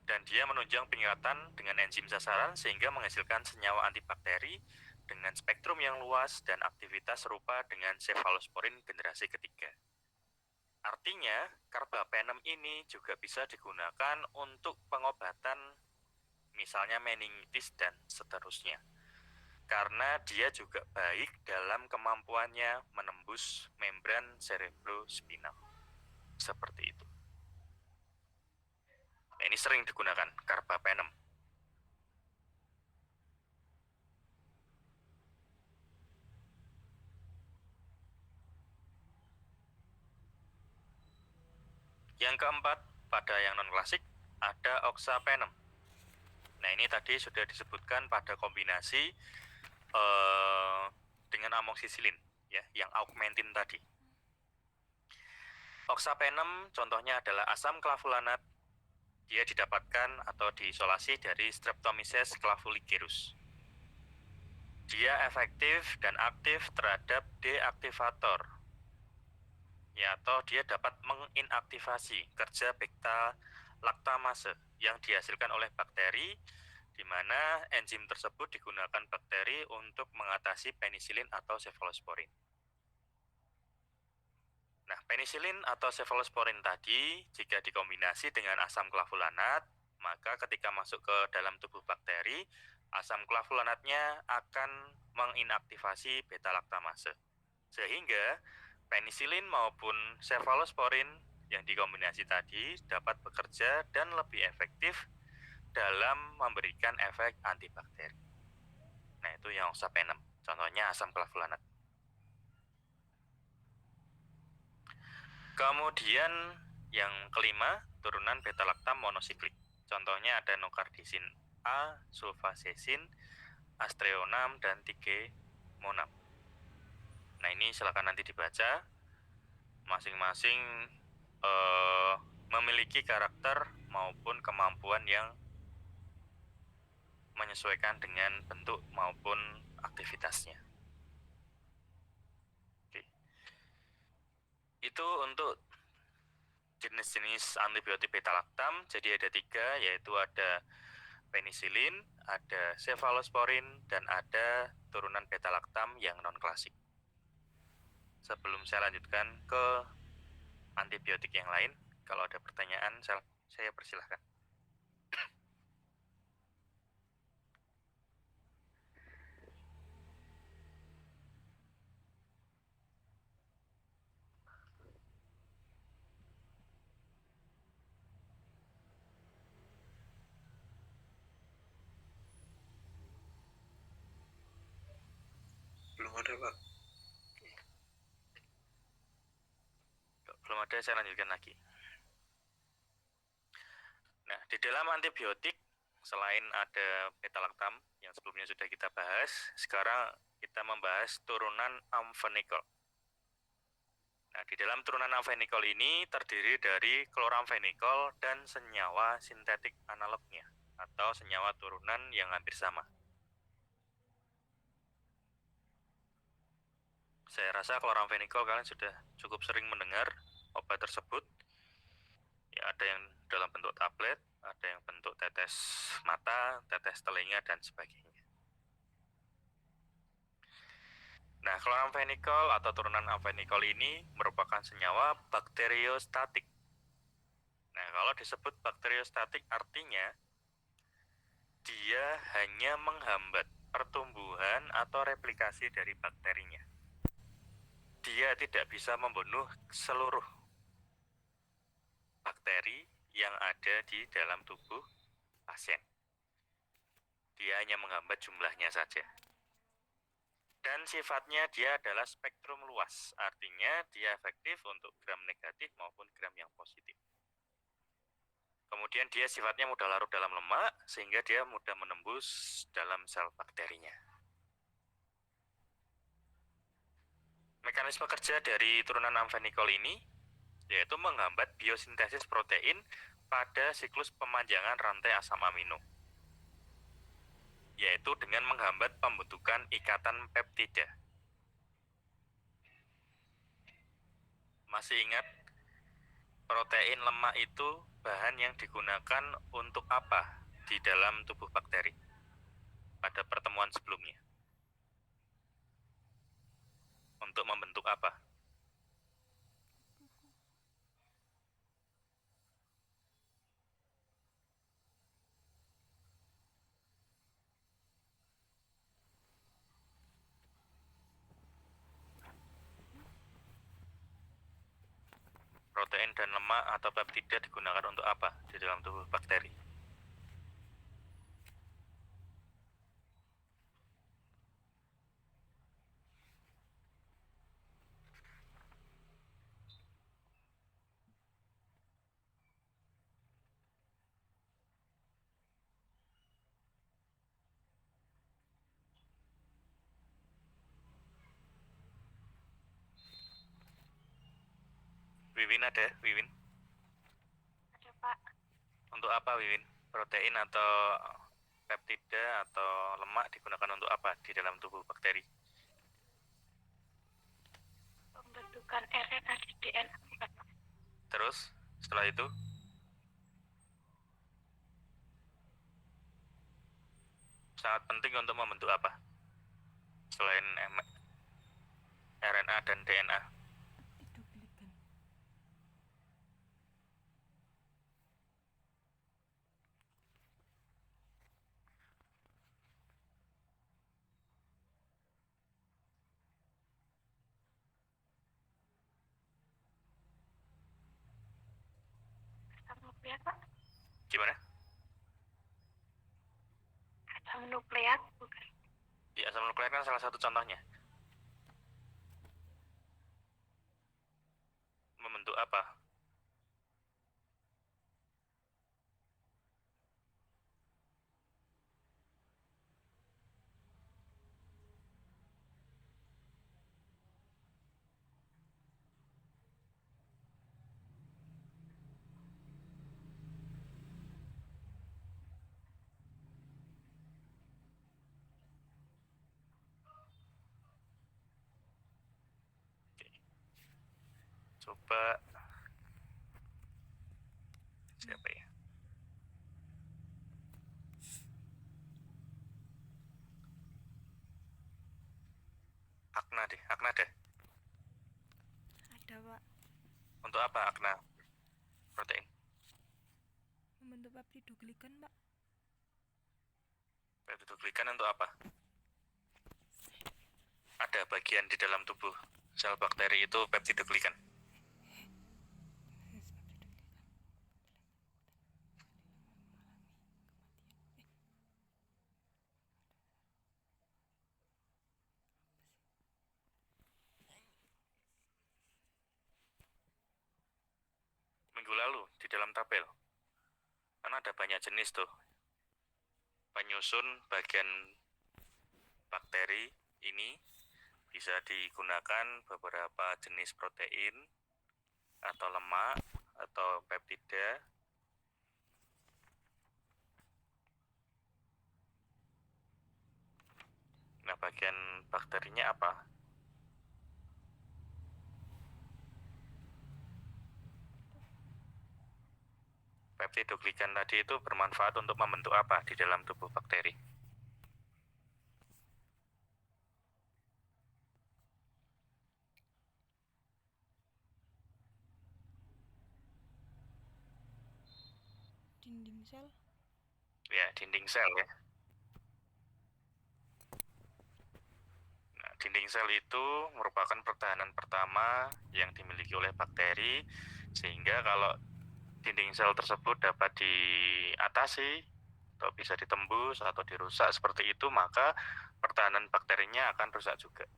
Dan dia menunjang pengikatan dengan enzim sasaran sehingga menghasilkan senyawa antibakteri dengan spektrum yang luas dan aktivitas serupa dengan cefalosporin generasi ketiga. Artinya, carbapenem ini juga bisa digunakan untuk pengobatan misalnya meningitis dan seterusnya. Karena dia juga baik dalam kemampuannya menembus membran cerebrospinal. Seperti itu. Nah, ini sering digunakan, carbapenem. Yang keempat, pada yang non-klasik, ada oxapenem. Nah, ini tadi sudah disebutkan pada kombinasi dengan amoxicillin, ya, yang augmentin tadi. Oxapenem contohnya adalah asam clavulanat. Dia didapatkan atau diisolasi dari Streptomyces clavuligerus. Dia efektif dan aktif terhadap deaktivator, ya, atau dia dapat menginaktivasi kerja beta-laktamase yang dihasilkan oleh bakteri, di mana enzim tersebut digunakan bakteri untuk mengatasi penisilin atau cefalosporin. Nah, penisilin atau cefalosporin tadi jika dikombinasi dengan asam clavulanat, maka ketika masuk ke dalam tubuh bakteri, asam clavulanatnya akan menginaktivasi beta-laktamase. Sehingga penisilin maupun cefalosporin yang dikombinasi tadi dapat bekerja dan lebih efektif dalam memberikan efek antibakteri. Nah, itu yang oxapenem, contohnya asam clavulanat. Kemudian yang kelima, turunan beta-laktam monosiklik. Contohnya ada nocardisin A, sulfacesin, astreonam, dan tigemonam. Nah, ini silakan nanti dibaca. Masing-masing memiliki karakter maupun kemampuan yang menyesuaikan dengan bentuk maupun aktivitasnya. Oke. Itu untuk jenis-jenis antibiotik beta-laktam. Jadi ada 3, yaitu ada penisilin, ada cefalosporin, dan ada turunan beta-laktam yang non-klasik. Sebelum saya lanjutkan ke antibiotik yang lain, kalau ada pertanyaan, saya persilahkan. ada Pak. Belum ada, saya lanjutkan lagi. Nah, di dalam antibiotik, selain ada beta-lactam yang sebelumnya sudah kita bahas, sekarang kita membahas turunan amfenikol. Nah, di dalam turunan amfenikol ini terdiri dari kloramfenikol dan senyawa sintetik analognya, atau senyawa turunan yang hampir sama. Saya rasa kloramfenikol kalian sudah cukup sering mendengar obat tersebut. Ya, ada yang dalam bentuk tablet, ada yang bentuk tetes mata, tetes telinga, dan sebagainya. Nah, kloramfenikol atau turunan amfenikol ini merupakan senyawa bakteriostatik. Nah, kalau disebut bakteriostatik artinya dia hanya menghambat pertumbuhan atau replikasi dari bakterinya. Dia tidak bisa membunuh seluruh bakteri yang ada di dalam tubuh pasien. Dia hanya menghambat jumlahnya saja. Dan sifatnya dia adalah spektrum luas, artinya dia efektif untuk gram negatif maupun gram yang positif. Kemudian dia sifatnya mudah larut dalam lemak, sehingga dia mudah menembus dalam sel bakterinya. Mekanisme kerja dari turunan amfenikol ini yaitu menghambat biosintesis protein pada siklus pemanjangan rantai asam amino, yaitu dengan menghambat pembentukan ikatan peptida. Masih ingat protein lemak itu bahan yang digunakan untuk apa di dalam tubuh bakteri pada pertemuan sebelumnya? Untuk membentuk apa? Protein dan lemak atau peptida digunakan untuk apa di dalam tubuh bakteri? Wiwin ada? Wiwin? Ada Pak. Untuk apa Wiwin? Protein atau peptida atau lemak digunakan untuk apa di dalam tubuh bakteri? Pembentukan RNA di DNA. Terus setelah itu sangat penting untuk membentuk apa? Selain RNA dan DNA. Diduplikan. Asam nukleat Pak. Gimana? Asam nukleat bukan. Ya, asam nukleat kan salah satu contohnya. Membentuk apa? Coba siapa ya? Akna deh, Akna deh. Ada Pak. Untuk apa Akna? Protein. Membentuk peptidoglikan Pak. Peptidoglikan untuk apa? Ada bagian di dalam tubuh sel bakteri itu peptidoglikan. minggu lalu di dalam tabel. Kan ada banyak jenis tuh. Penyusun bagian bakteri ini bisa digunakan beberapa jenis protein atau lemak atau peptida. Nah, bagian bakterinya apa? Peptidoglikan tadi itu bermanfaat untuk membentuk apa di dalam tubuh bakteri? Dinding sel. Ya, dinding sel ya. Nah, dinding sel itu merupakan pertahanan pertama yang dimiliki oleh bakteri, sehingga kalau dinding sel tersebut dapat diatasi atau bisa ditembus atau dirusak seperti itu, maka pertahanan bakterinya akan rusak juga.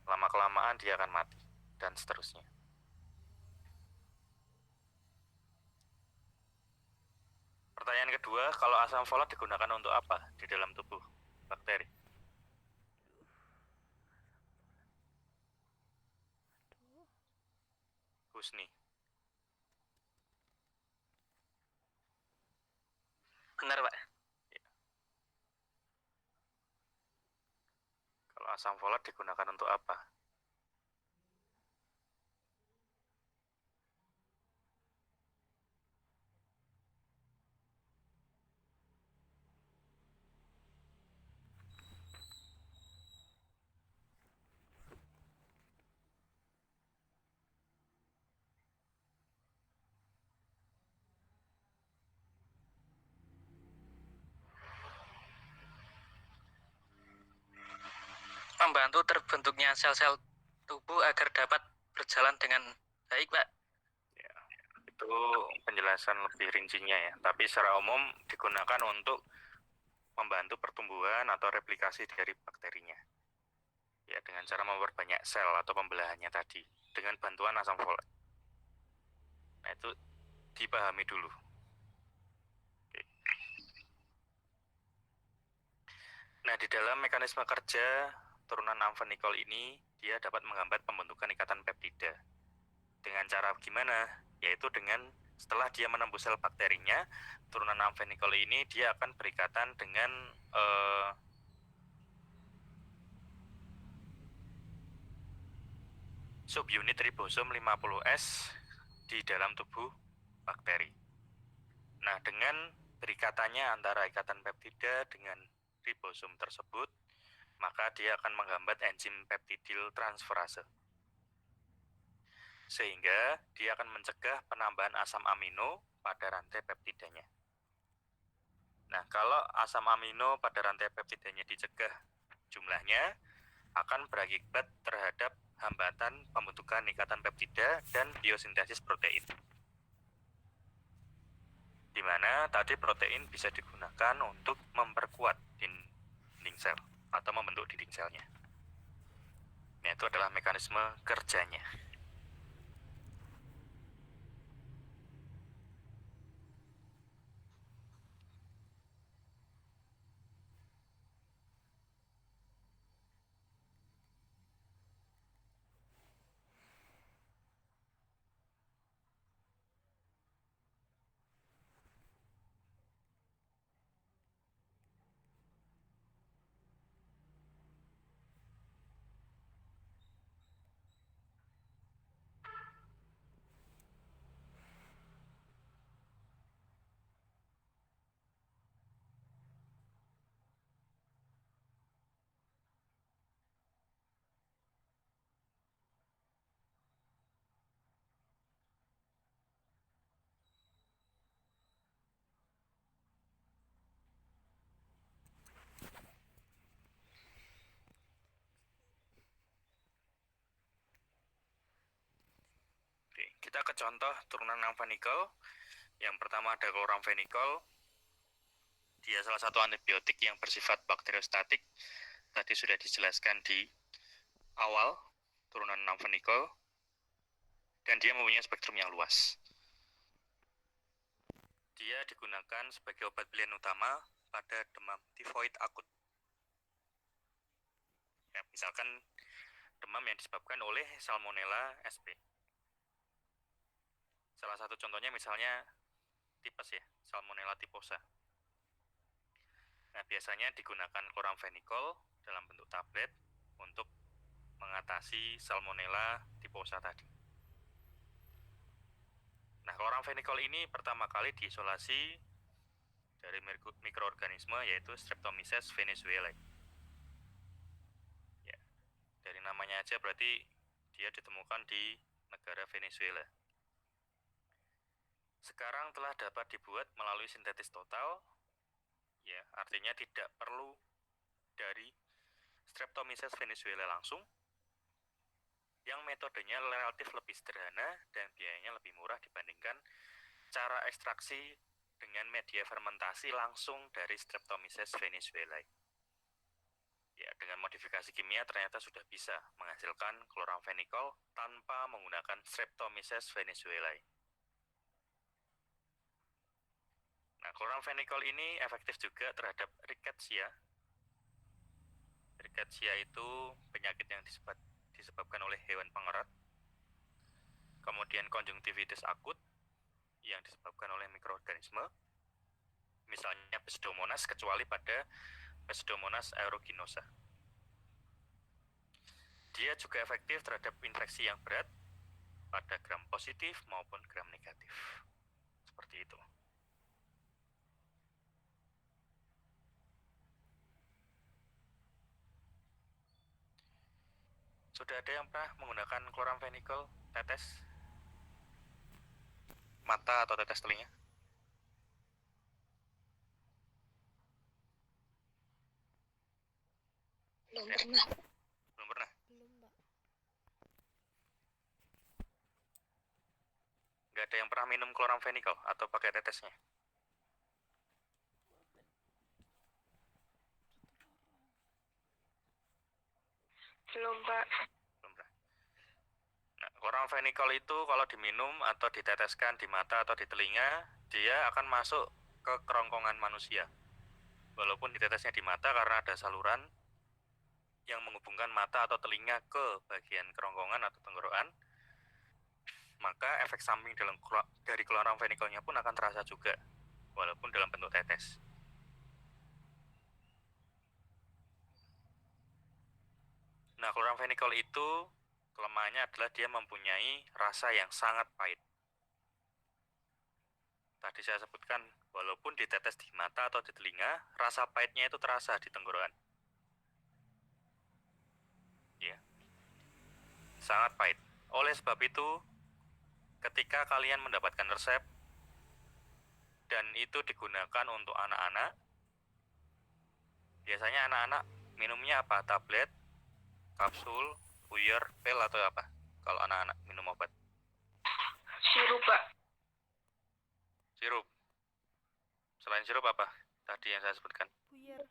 Lama-kelamaan dia akan mati, dan seterusnya. Pertanyaan kedua, kalau asam folat digunakan untuk apa di dalam tubuh bakteri? Husni. Benar, Pak. Kalau asam folat digunakan untuk apa? Membantu terbentuknya sel-sel tubuh agar dapat berjalan dengan baik, Pak. Ya, itu penjelasan lebih rincinya ya. Tapi secara umum digunakan untuk membantu pertumbuhan atau replikasi dari bakterinya. Ya, dengan cara memperbanyak sel atau pembelahannya tadi dengan bantuan asam folat. Nah, itu dipahami dulu. Oke. Nah, di dalam mekanisme kerja turunan amfenikol ini, dia dapat menghambat pembentukan ikatan peptida. Dengan cara gimana? Yaitu dengan setelah dia menembus sel bakterinya, turunan amfenikol ini dia akan berikatan dengan subunit ribosom 50S di dalam tubuh bakteri. Nah, dengan berikatannya antara ikatan peptida dengan ribosom tersebut, maka dia akan menghambat enzim peptidil transferase. Sehingga dia akan mencegah penambahan asam amino pada rantai peptidanya. Nah, kalau asam amino pada rantai peptidanya dicegah jumlahnya, akan berakibat terhadap hambatan pembentukan ikatan peptida dan biosintesis protein. Di mana tadi protein bisa digunakan untuk memperkuat dinding sel atau membentuk dinding selnya. Nah, itu adalah mekanisme kerjanya. Oke, kita ke contoh turunan amfenikol. Yang pertama ada chloramphenicol. Dia salah satu antibiotik yang bersifat bakteriostatik. Tadi sudah dijelaskan di awal turunan amfenikol. Dan dia mempunyai spektrum yang luas. dia digunakan sebagai obat pilihan utama pada demam tifoid akut. Ya, misalkan demam yang disebabkan oleh Salmonella sp. Salah satu contohnya misalnya tipes ya, Salmonella typhosa. Nah, biasanya digunakan chloramphenicol dalam bentuk tablet untuk mengatasi Salmonella typhosa tadi. Nah, chloramphenicol ini pertama kali diisolasi dari mikroorganisme yaitu Streptomyces venezuelae. Ya, dari namanya aja berarti dia ditemukan di negara Venezuela. Sekarang telah dapat dibuat melalui sintetis total, ya artinya tidak perlu dari Streptomyces venezuelae langsung, yang metodenya relatif lebih sederhana dan biayanya lebih murah dibandingkan cara ekstraksi dengan media fermentasi langsung dari Streptomyces venezuelae. Ya, dengan modifikasi kimia ternyata sudah bisa menghasilkan chloramphenicol tanpa menggunakan Streptomyces venezuelae. Nah, chloramphenicol ini efektif juga terhadap rickettsia. Rickettsia itu penyakit yang disebabkan oleh hewan pengerat. Kemudian konjungtivitis akut yang disebabkan oleh mikroorganisme. Misalnya Pseudomonas, kecuali pada Pseudomonas aeruginosa. Dia juga efektif terhadap infeksi yang berat pada gram positif maupun gram negatif. Seperti itu. Sudah ada yang pernah menggunakan chloramphenicol tetes mata atau tetes telinga? Belum pernah. Belum pernah? Belum, Mbak. Nggak ada yang pernah minum chloramphenicol atau pakai tetesnya? Belum, Pak. Belum pernah. Nah, chloramphenicol itu kalau diminum atau diteteskan di mata atau di telinga, dia akan masuk ke kerongkongan manusia. Walaupun ditetesnya di mata karena ada saluran yang menghubungkan mata atau telinga ke bagian kerongkongan atau tenggorokan, maka efek samping dari chloramphenicol-nya pun akan terasa juga, walaupun dalam bentuk tetes. Nah, chloramphenicol itu kelemahannya adalah dia mempunyai rasa yang sangat pahit. Tadi saya sebutkan, walaupun ditetes di mata atau di telinga, rasa pahitnya itu terasa di tenggorokan. Ya, sangat pahit. Oleh sebab itu, ketika kalian mendapatkan resep dan itu digunakan untuk anak-anak, biasanya anak-anak minumnya apa? Tablet, kapsul, puyer, pil atau apa? Kalau anak-anak minum obat. Sirup, Pak. Sirup. Selain sirup apa? Tadi yang saya sebutkan. Puyer.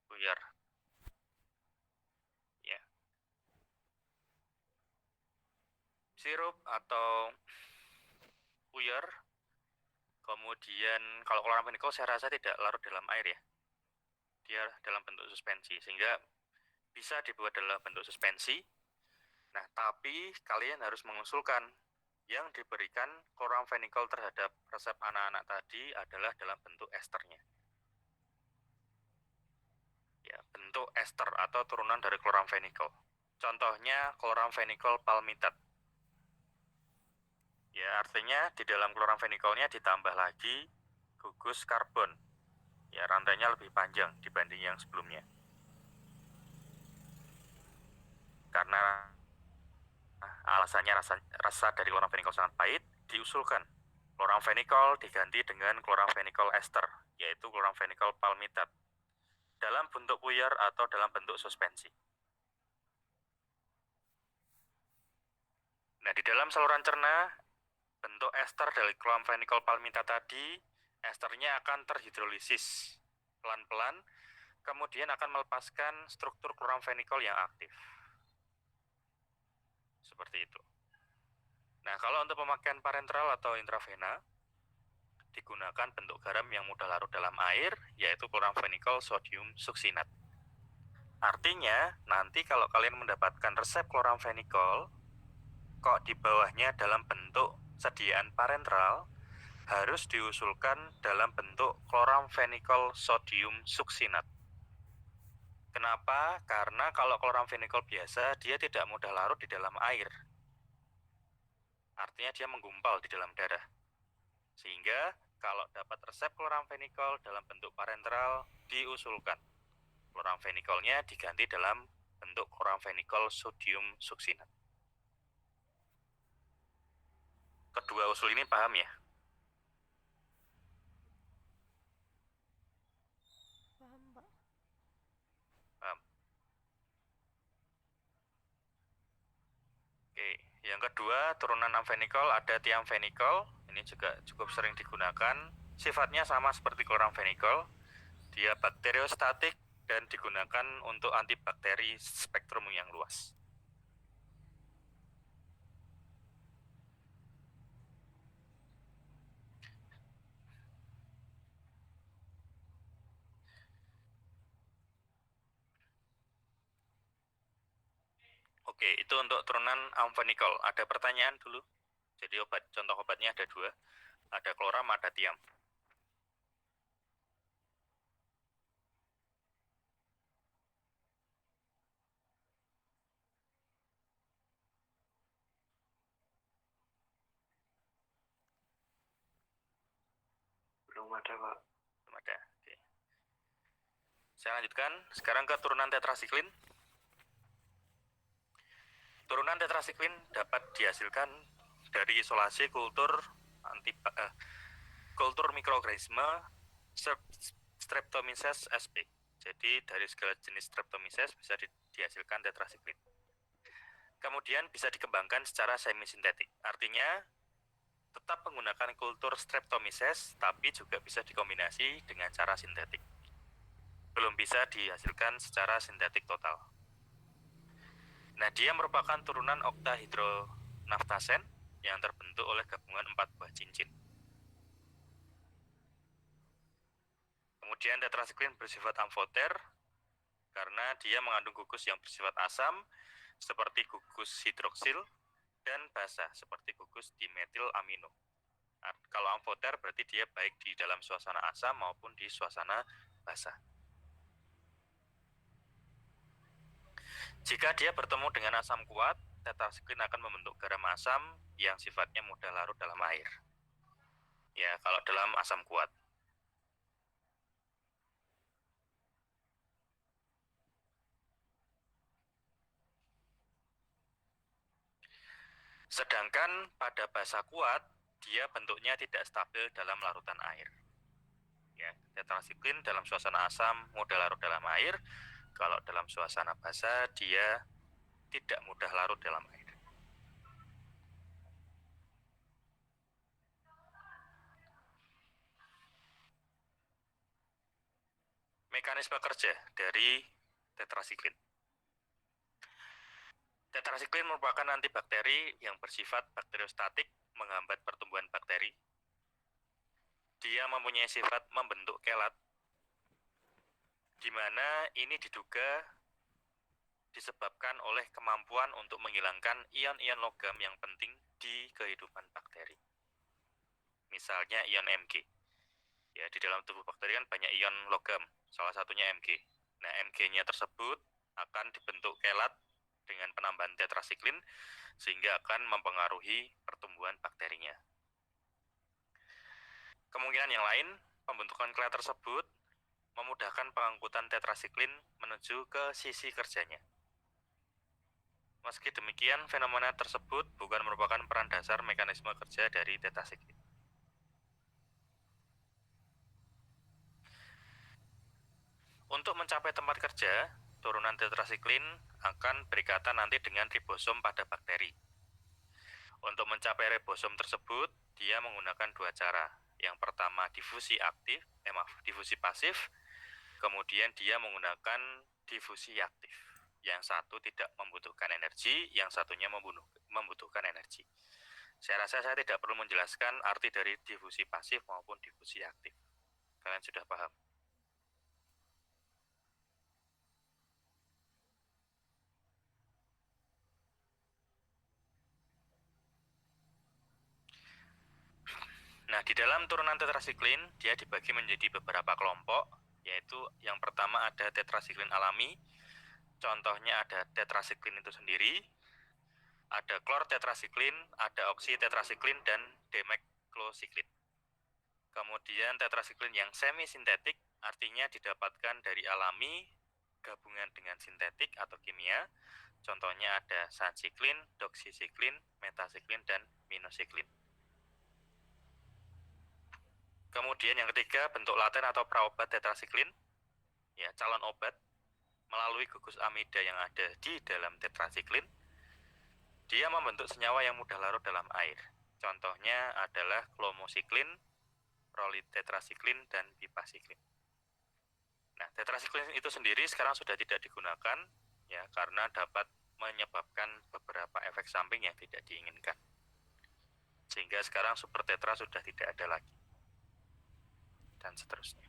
Puyer. Ya. Sirup atau puyer. Kemudian kalau chloramphenicol saya rasa tidak larut dalam air ya. Dia dalam bentuk suspensi, sehingga bisa dibuat dalam bentuk suspensi. Nah, tapi kalian harus mengusulkan yang diberikan chloramphenicol terhadap resep anak-anak tadi adalah dalam bentuk esternya. Ya, bentuk ester atau turunan dari chloramphenicol. Contohnya chloramphenicol palmitate. Ya, artinya di dalam chloramphenicol-nya ditambah lagi gugus karbon. Ya, rantainya lebih panjang dibanding yang sebelumnya. Karena alasannya rasa dari chloramphenicol sangat pahit, diusulkan chloramphenicol diganti dengan chloramphenicol ester, yaitu chloramphenicol palmitate, dalam bentuk puyer atau dalam bentuk suspensi. Nah, di dalam saluran cerna, bentuk ester dari chloramphenicol palmitate tadi, esternya akan terhidrolisis pelan-pelan, kemudian akan melepaskan struktur chloramphenicol yang aktif. Seperti itu. Nah, kalau untuk pemakaian parenteral atau intravena, digunakan bentuk garam yang mudah larut dalam air, yaitu chloramphenical sodium suksinat. Artinya, nanti kalau kalian mendapatkan resep chloramphenical, kok di bawahnya dalam bentuk sediaan parenteral, harus diusulkan dalam bentuk chloramphenical sodium suksinat. Kenapa? Karena kalau chloramphenical biasa, dia tidak mudah larut di dalam air. Artinya dia menggumpal di dalam darah. Sehingga kalau dapat resep chloramphenical dalam bentuk parenteral, diusulkan chloramphenical-nya diganti dalam bentuk chloramphenical sodium suksinat. Kedua usul ini paham ya? Paham, Pak. Paham. Oke, yang kedua turunan amphenicol ada thiamphenicol. Ini juga cukup sering digunakan. Sifatnya sama seperti chloramphenicol. Dia bakteriostatik dan digunakan untuk antibakteri spektrum yang luas. Oke, itu untuk turunan amphenicol. Ada pertanyaan dulu? Jadi contoh obatnya ada 2. Ada kloram, ada thiam. Belum ada, Pak. Belum ada. Oke. Saya lanjutkan. Sekarang ke turunan tetrasiklin. Turunan tetrasiklin dapat dihasilkan dari isolasi kultur kultur mikroorganisme Streptomyces sp. Jadi dari segala jenis Streptomyces bisa dihasilkan tetrasiklin. Kemudian bisa dikembangkan secara semi-sintetik. Artinya tetap menggunakan kultur Streptomyces, tapi juga bisa dikombinasi dengan cara sintetik. Belum bisa dihasilkan secara sintetik total. Nah, dia merupakan turunan oktahidronaftasen yang terbentuk oleh gabungan 4 buah cincin. Kemudian tetrasiklin bersifat amfoter karena dia mengandung gugus yang bersifat asam seperti gugus hidroksil dan basa seperti gugus dimetil amino. Kalau amfoter berarti dia baik di dalam suasana asam maupun di suasana basa. Jika dia bertemu dengan asam kuat, tetrasiklin akan membentuk garam asam yang sifatnya mudah larut dalam air. Ya, kalau dalam asam kuat. Sedangkan pada basa kuat, dia bentuknya tidak stabil dalam larutan air. Ya, tetrasiklin dalam suasana asam mudah larut dalam air. Kalau dalam suasana basa, dia tidak mudah larut dalam air. Mekanisme kerja dari tetrasiklin. Tetrasiklin merupakan antibakteri yang bersifat bakteriostatik, menghambat pertumbuhan bakteri. Dia mempunyai sifat membentuk kelat, di mana ini diduga disebabkan oleh kemampuan untuk menghilangkan ion-ion logam yang penting di kehidupan bakteri. Misalnya ion Mg. Ya, di dalam tubuh bakteri kan banyak ion logam, salah satunya Mg. Nah, Mg-nya tersebut akan dibentuk kelat dengan penambahan tetrasiklin sehingga akan mempengaruhi pertumbuhan bakterinya. Kemungkinan yang lain, pembentukan kelat tersebut memudahkan pengangkutan tetrasiklin menuju ke sisi kerjanya. Meski demikian, fenomena tersebut bukan merupakan peran dasar mekanisme kerja dari tetrasiklin. Untuk mencapai tempat kerja, turunan tetrasiklin akan berikatan nanti dengan ribosom pada bakteri. Untuk mencapai ribosom tersebut, dia menggunakan 2 cara. Yang pertama difusi pasif, kemudian dia menggunakan difusi aktif. Yang satu tidak membutuhkan energi, yang satunya membutuhkan energi. Saya rasa saya tidak perlu menjelaskan arti dari difusi pasif maupun difusi aktif. Kalian sudah paham? Nah, di dalam turunan tetrasiklin, dia dibagi menjadi beberapa kelompok, yaitu yang pertama ada tetrasiklin alami, contohnya ada tetrasiklin itu sendiri, ada klor tetrasiklin, ada oksi tetrasiklin, dan demeklosiklin. Kemudian tetrasiklin yang semi-sintetik, artinya didapatkan dari alami, gabungan dengan sintetik atau kimia, contohnya ada sansiklin, doksisiklin, metasiklin, dan minosiklin. Kemudian yang ketiga, bentuk laten atau praobat tetrasiklin, ya calon obat melalui gugus amida yang ada di dalam tetrasiklin. Dia membentuk senyawa yang mudah larut dalam air. Contohnya adalah klomosiklin, rolitetrasiklin, dan pipasiklin. Nah, tetrasiklin itu sendiri sekarang sudah tidak digunakan, ya karena dapat menyebabkan beberapa efek samping yang tidak diinginkan. Sehingga sekarang super tetra sudah tidak ada lagi. Dan seterusnya.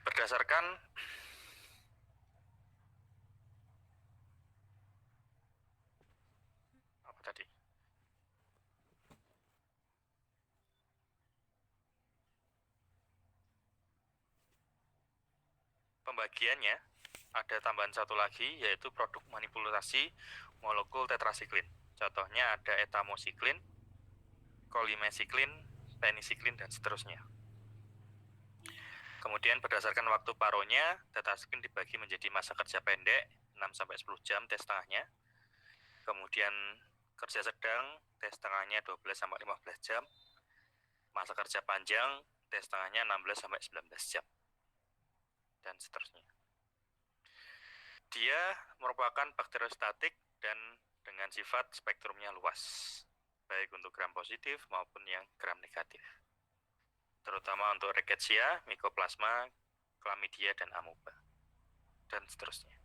Berdasarkan apa tadi? Pembagiannya ada tambahan satu lagi, yaitu produk manipulasi molekul tetrasiklin. Contohnya ada etamosiklin, kolimesiklin, penisiklin, dan seterusnya. Kemudian berdasarkan waktu paronya, tetrasiklin dibagi menjadi masa kerja pendek 6-10 jam tes setengahnya. Kemudian kerja sedang tes setengahnya 12-15 jam. Masa kerja panjang tes setengahnya 16-19 jam. Dan seterusnya. Dia merupakan bakteriostatik dan dengan sifat spektrumnya luas, baik untuk gram positif maupun yang gram negatif, terutama untuk rickettsia, mycoplasma, chlamydia, dan amoeba, dan seterusnya.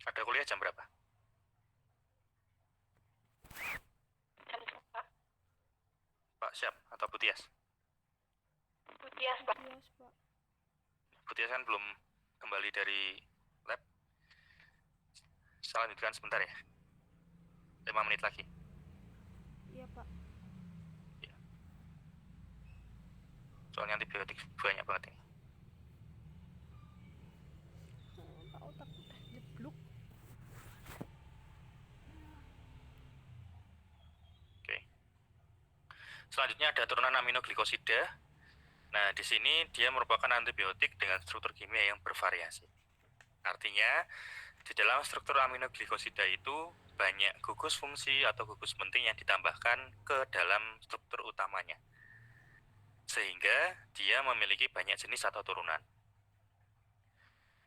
Ada kuliah jam berapa? Jam Pak. Pak Syab atau Butias? Butias, Pak. Yes, Pak. Butias kan belum kembali dari lab. Saya lanjutkan sebentar ya. 5 menit lagi. Iya, Pak. Soalnya antibiotik banyak banget ini. Pak, otak udah nyebluk. Oke. Selanjutnya ada turunan aminoglikosida. Nah, di sini dia merupakan antibiotik dengan struktur kimia yang bervariasi. Artinya, di dalam struktur aminoglikosida itu banyak gugus fungsi atau gugus penting yang ditambahkan ke dalam struktur utamanya. Sehingga dia memiliki banyak jenis atau turunan.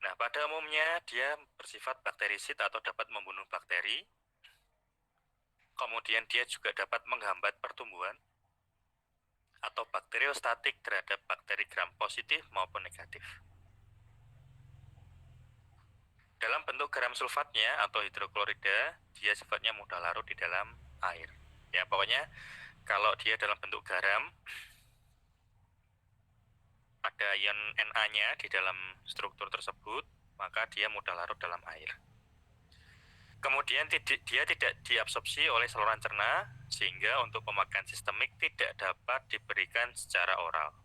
Nah, pada umumnya dia bersifat bakterisid atau dapat membunuh bakteri. Kemudian dia juga dapat menghambat pertumbuhan atau bakteriostatik terhadap bakteri gram positif maupun negatif. Dalam bentuk garam sulfatnya atau hidroklorida, dia sifatnya mudah larut di dalam air. Ya, pokoknya kalau dia dalam bentuk garam, ada ion Na-nya di dalam struktur tersebut, maka dia mudah larut dalam air. Kemudian dia tidak diabsorpsi oleh saluran cerna, sehingga untuk pemakaian sistemik tidak dapat diberikan secara oral,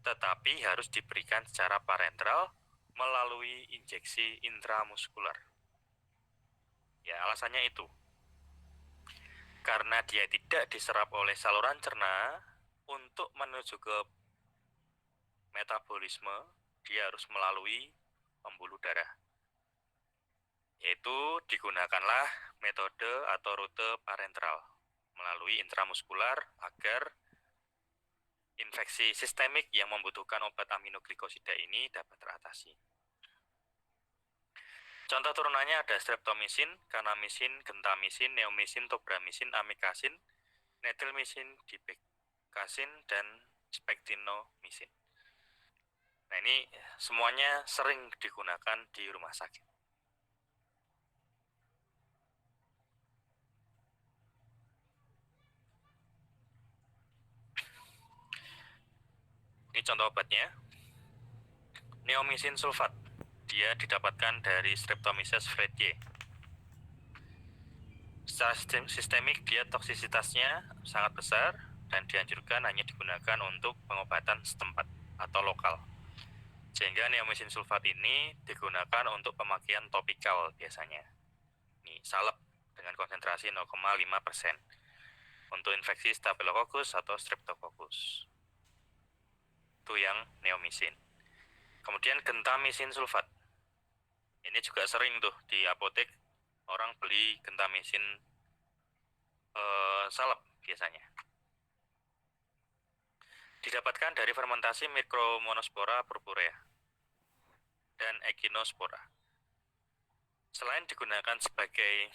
tetapi harus diberikan secara parenteral melalui injeksi intramuskuler. Ya, alasannya itu. Karena dia tidak diserap oleh saluran cerna, untuk menuju ke metabolisme, dia harus melalui pembuluh darah. Yaitu digunakanlah metode atau rute parenteral melalui intramuskular agar infeksi sistemik yang membutuhkan obat aminoglikosida ini dapat teratasi. Contoh turunannya ada streptomisin, kanamisin, gentamisin, neomisin, tobramisin, amikasin, netilmisin, dipekasin, dan spektinomisin. Nah, ini semuanya sering digunakan di rumah sakit. Ini contoh obatnya. Neomycin sulfat. Dia didapatkan dari Streptomyces fletchiae. Secara sistemik, dia toksisitasnya sangat besar dan dianjurkan hanya digunakan untuk pengobatan setempat atau lokal. Sehingga neomycin sulfat ini digunakan untuk pemakaian topikal biasanya. Ini salep dengan konsentrasi 0,5% untuk infeksi Staphylococcus atau Streptococcus. Itu yang neomycin. Kemudian gentamicin sulfat. Ini juga sering tuh di apotek orang beli gentamicin salep biasanya. Didapatkan dari fermentasi Micromonospora purpurea dan Echinospora. Selain digunakan sebagai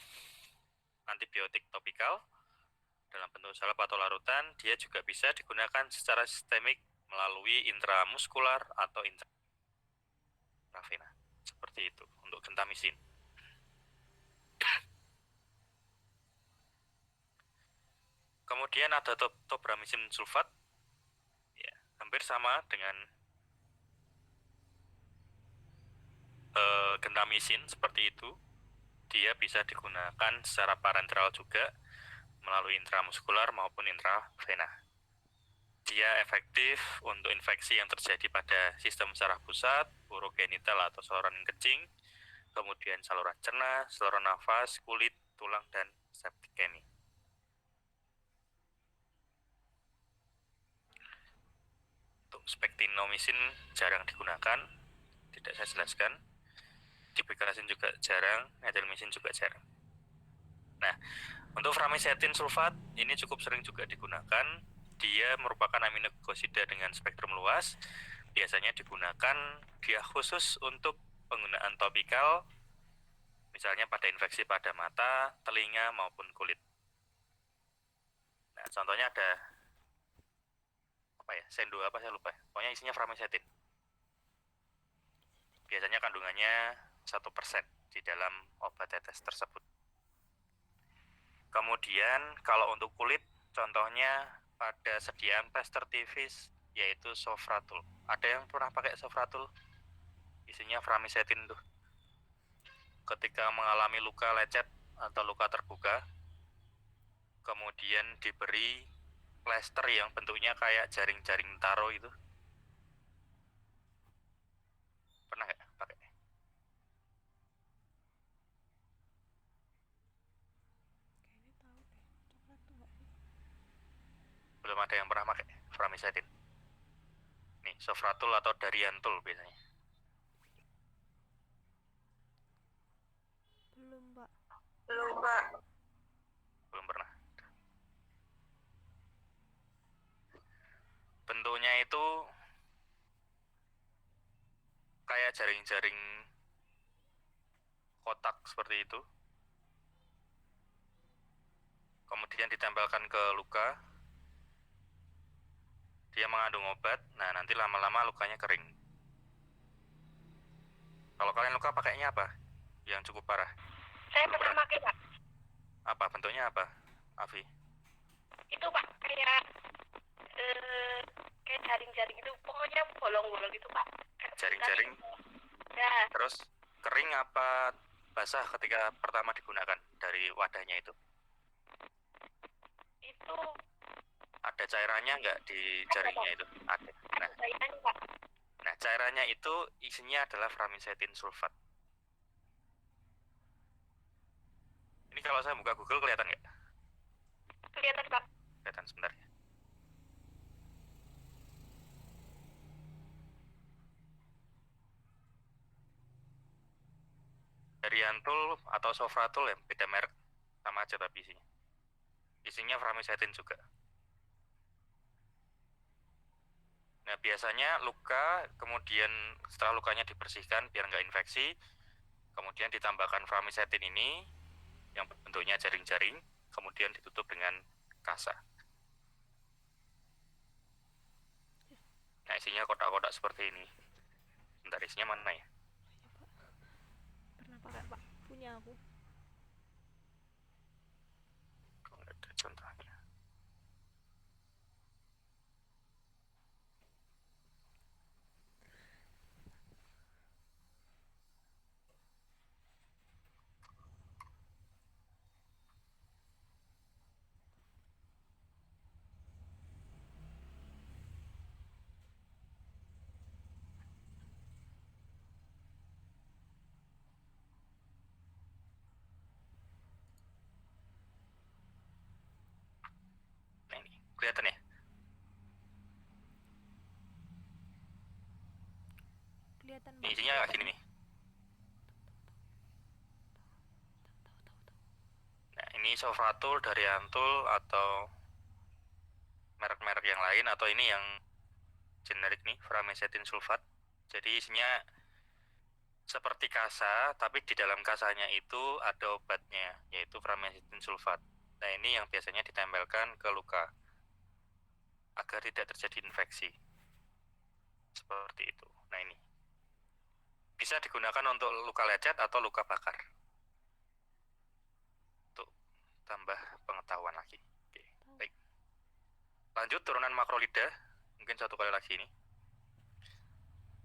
antibiotik topikal dalam bentuk salep atau larutan, dia juga bisa digunakan secara sistemik melalui intramuskular atau intravena. Seperti itu untuk gentamicin. Kemudian ada tobramicin sulfat. Ya, hampir sama dengan gentamicin seperti itu. Dia bisa digunakan secara parenteral juga melalui intramuskular maupun intravena. Dia efektif untuk infeksi yang terjadi pada sistem saraf pusat, urogenital atau saluran kencing, kemudian saluran cerna, saluran nafas, kulit, tulang, dan septic kidney. Untuk spektinomycin jarang digunakan, tidak saya jelaskan. Tipikalsin juga jarang, etilmycin juga jarang. Nah, untuk framisetin sulfat ini cukup sering juga digunakan. Dia merupakan aminoglucosida dengan spektrum luas. Biasanya digunakan dia khusus untuk penggunaan topikal, misalnya pada infeksi pada mata, telinga maupun kulit. Nah, contohnya ada apa ya? Sendo apa saya lupa. Pokoknya isinya framisetin. Biasanya kandungannya 1% di dalam obat tetes tersebut. Kemudian kalau untuk kulit, contohnya pada sediaan plester tipis yaitu Sofratul. Ada yang pernah pakai Sofratul? Isinya framisetin tuh. Ketika mengalami luka lecet atau luka terbuka, kemudian diberi plester yang bentuknya kayak jaring-jaring taro itu. Pernah nggak pakai? Kayaknya tahu deh. Coklat tuh nggak sih? Belum ada yang pernah pakai framisetin. Nih, Sofratul atau Dariantul biasanya. Belum, Pak. Belum, Pak. Belum pernah. Bentuknya itu kayak jaring-jaring kotak seperti itu. Kemudian ditempelkan ke luka. Dia mengandung obat. Nah, nanti lama-lama lukanya kering. Kalau kalian luka pakainya apa? Yang cukup parah. Saya pernah pakai, Pak. Apa? Bentuknya apa, Afi? Itu, Pak, kayak jaring-jaring itu. Pokoknya bolong-bolong gitu, Pak. Jaring-jaring. Ya, Terus kering apa basah ketika pertama digunakan dari wadahnya itu? itu Ada cairannya nggak di jaringnya itu? Ada. Nah, cairannya, Pak. cairannya itu isinya adalah framisetin sulfat. Ini kalau saya buka Google kelihatan nggak? Kelihatan, Pak. Kelihatan sebentar ya. Dariantul atau Sofratul ya, beda merek, sama aja tapi isinya. Isinya framisetin juga. Nah, biasanya luka, kemudian setelah lukanya dibersihkan biar nggak infeksi, kemudian ditambahkan framisetin ini, yang bentuknya jaring-jaring, kemudian ditutup dengan kasa. Nah, isinya kotak-kotak seperti ini. Bentar, isinya mana ya? Pernah pakai Pak, punya aku. Kok nggak ada contohnya? Nah ini, kelihatan ya? Kelihatan Ini Pak. isinya kayak gini nih. Nah ini Sovatul, Daryantul, atau merek-merek yang lain, atau ini yang generik nih, framesetin sulfat. Jadi isinya seperti kasa, tapi di dalam kasanya itu ada obatnya, yaitu framesetin sulfat. Nah ini yang biasanya ditempelkan ke luka agar tidak terjadi infeksi. Seperti itu. Nah ini bisa digunakan untuk luka lecet atau luka bakar. Untuk tambah pengetahuan lagi. Oke, baik. Lanjut turunan makrolida, mungkin satu kali lagi ini.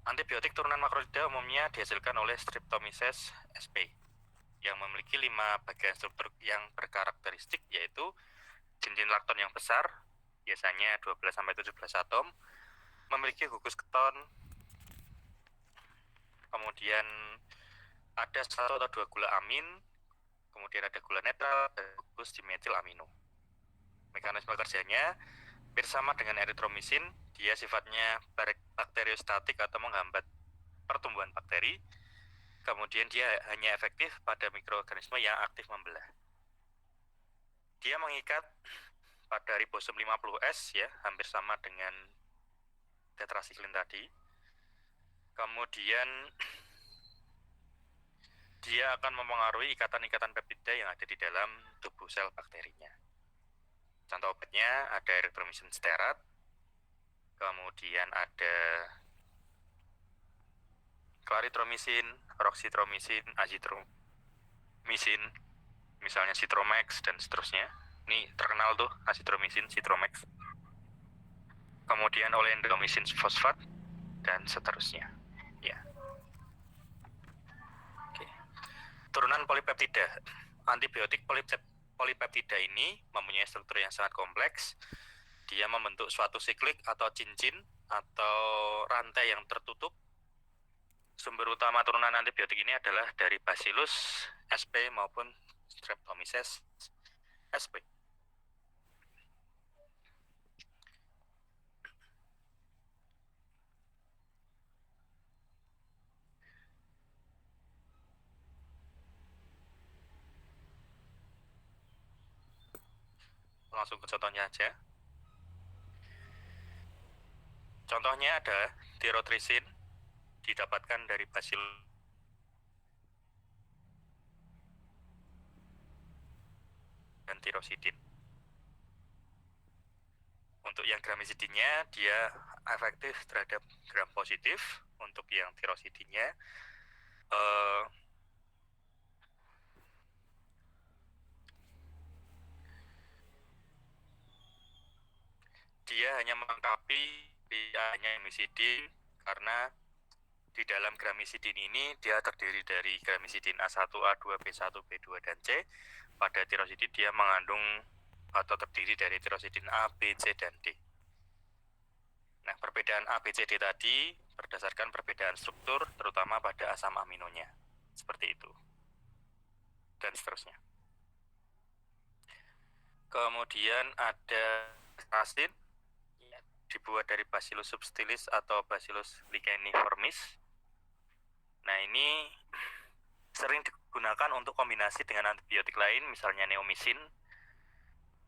Antibiotik turunan makrolida umumnya dihasilkan oleh Streptomyces sp yang memiliki 5 bagian struktur yang berkarakteristik, yaitu cincin lakton yang besar, biasanya 12-17 atom, memiliki gugus keton, kemudian ada 1 atau 2 gula amin, kemudian ada gula netral, dan gugus dimetil amino. Mekanisme kerjanya bersama dengan eritromisin, dia sifatnya bakteriostatik atau menghambat pertumbuhan bakteri. Kemudian dia hanya efektif pada mikroorganisme yang aktif membelah. Dia mengikat pada ribosom 50S ya, hampir sama dengan tetrasiklin tadi. Kemudian dia akan mempengaruhi ikatan-ikatan peptida yang ada di dalam tubuh sel bakterinya. Contoh obatnya ada erythromycin stearat, kemudian ada clarithromycin, roxithromycin, azithromycin, misalnya Citromax dan seterusnya. Ini terkenal tuh azithromycin, Citromax. Kemudian olendomycin fosfat dan seterusnya. Ya. Oke. Turunan polipeptida. Antibiotik polipeptida ini mempunyai struktur yang sangat kompleks. Dia membentuk suatu siklik atau cincin atau rantai yang tertutup. Sumber utama turunan antibiotik ini adalah dari Bacillus sp maupun Streptomyces sp. Langsung ke contohnya aja. Contohnya ada tirotrisin, didapatkan dari Bacillus dan tirosidin. Untuk yang gramisidinnya dia efektif terhadap gram positif. Untuk yang tirosidinnya dia hanya melengkapi hanya imisidin, karena di dalam gramisidin ini dia terdiri dari gramisidin A1, A2, B1, B2, dan C. Pada tirosidin dia mengandung atau terdiri dari tirosidin A, B, C, dan D. Nah, perbedaan A, B, C, D tadi berdasarkan perbedaan struktur, terutama pada asam aminonya. Seperti itu. Dan seterusnya. Kemudian ada asid, dibuat dari Bacillus subtilis atau Bacillus licheniformis. Nah, ini sering digunakan untuk kombinasi dengan antibiotik lain, misalnya neomycin,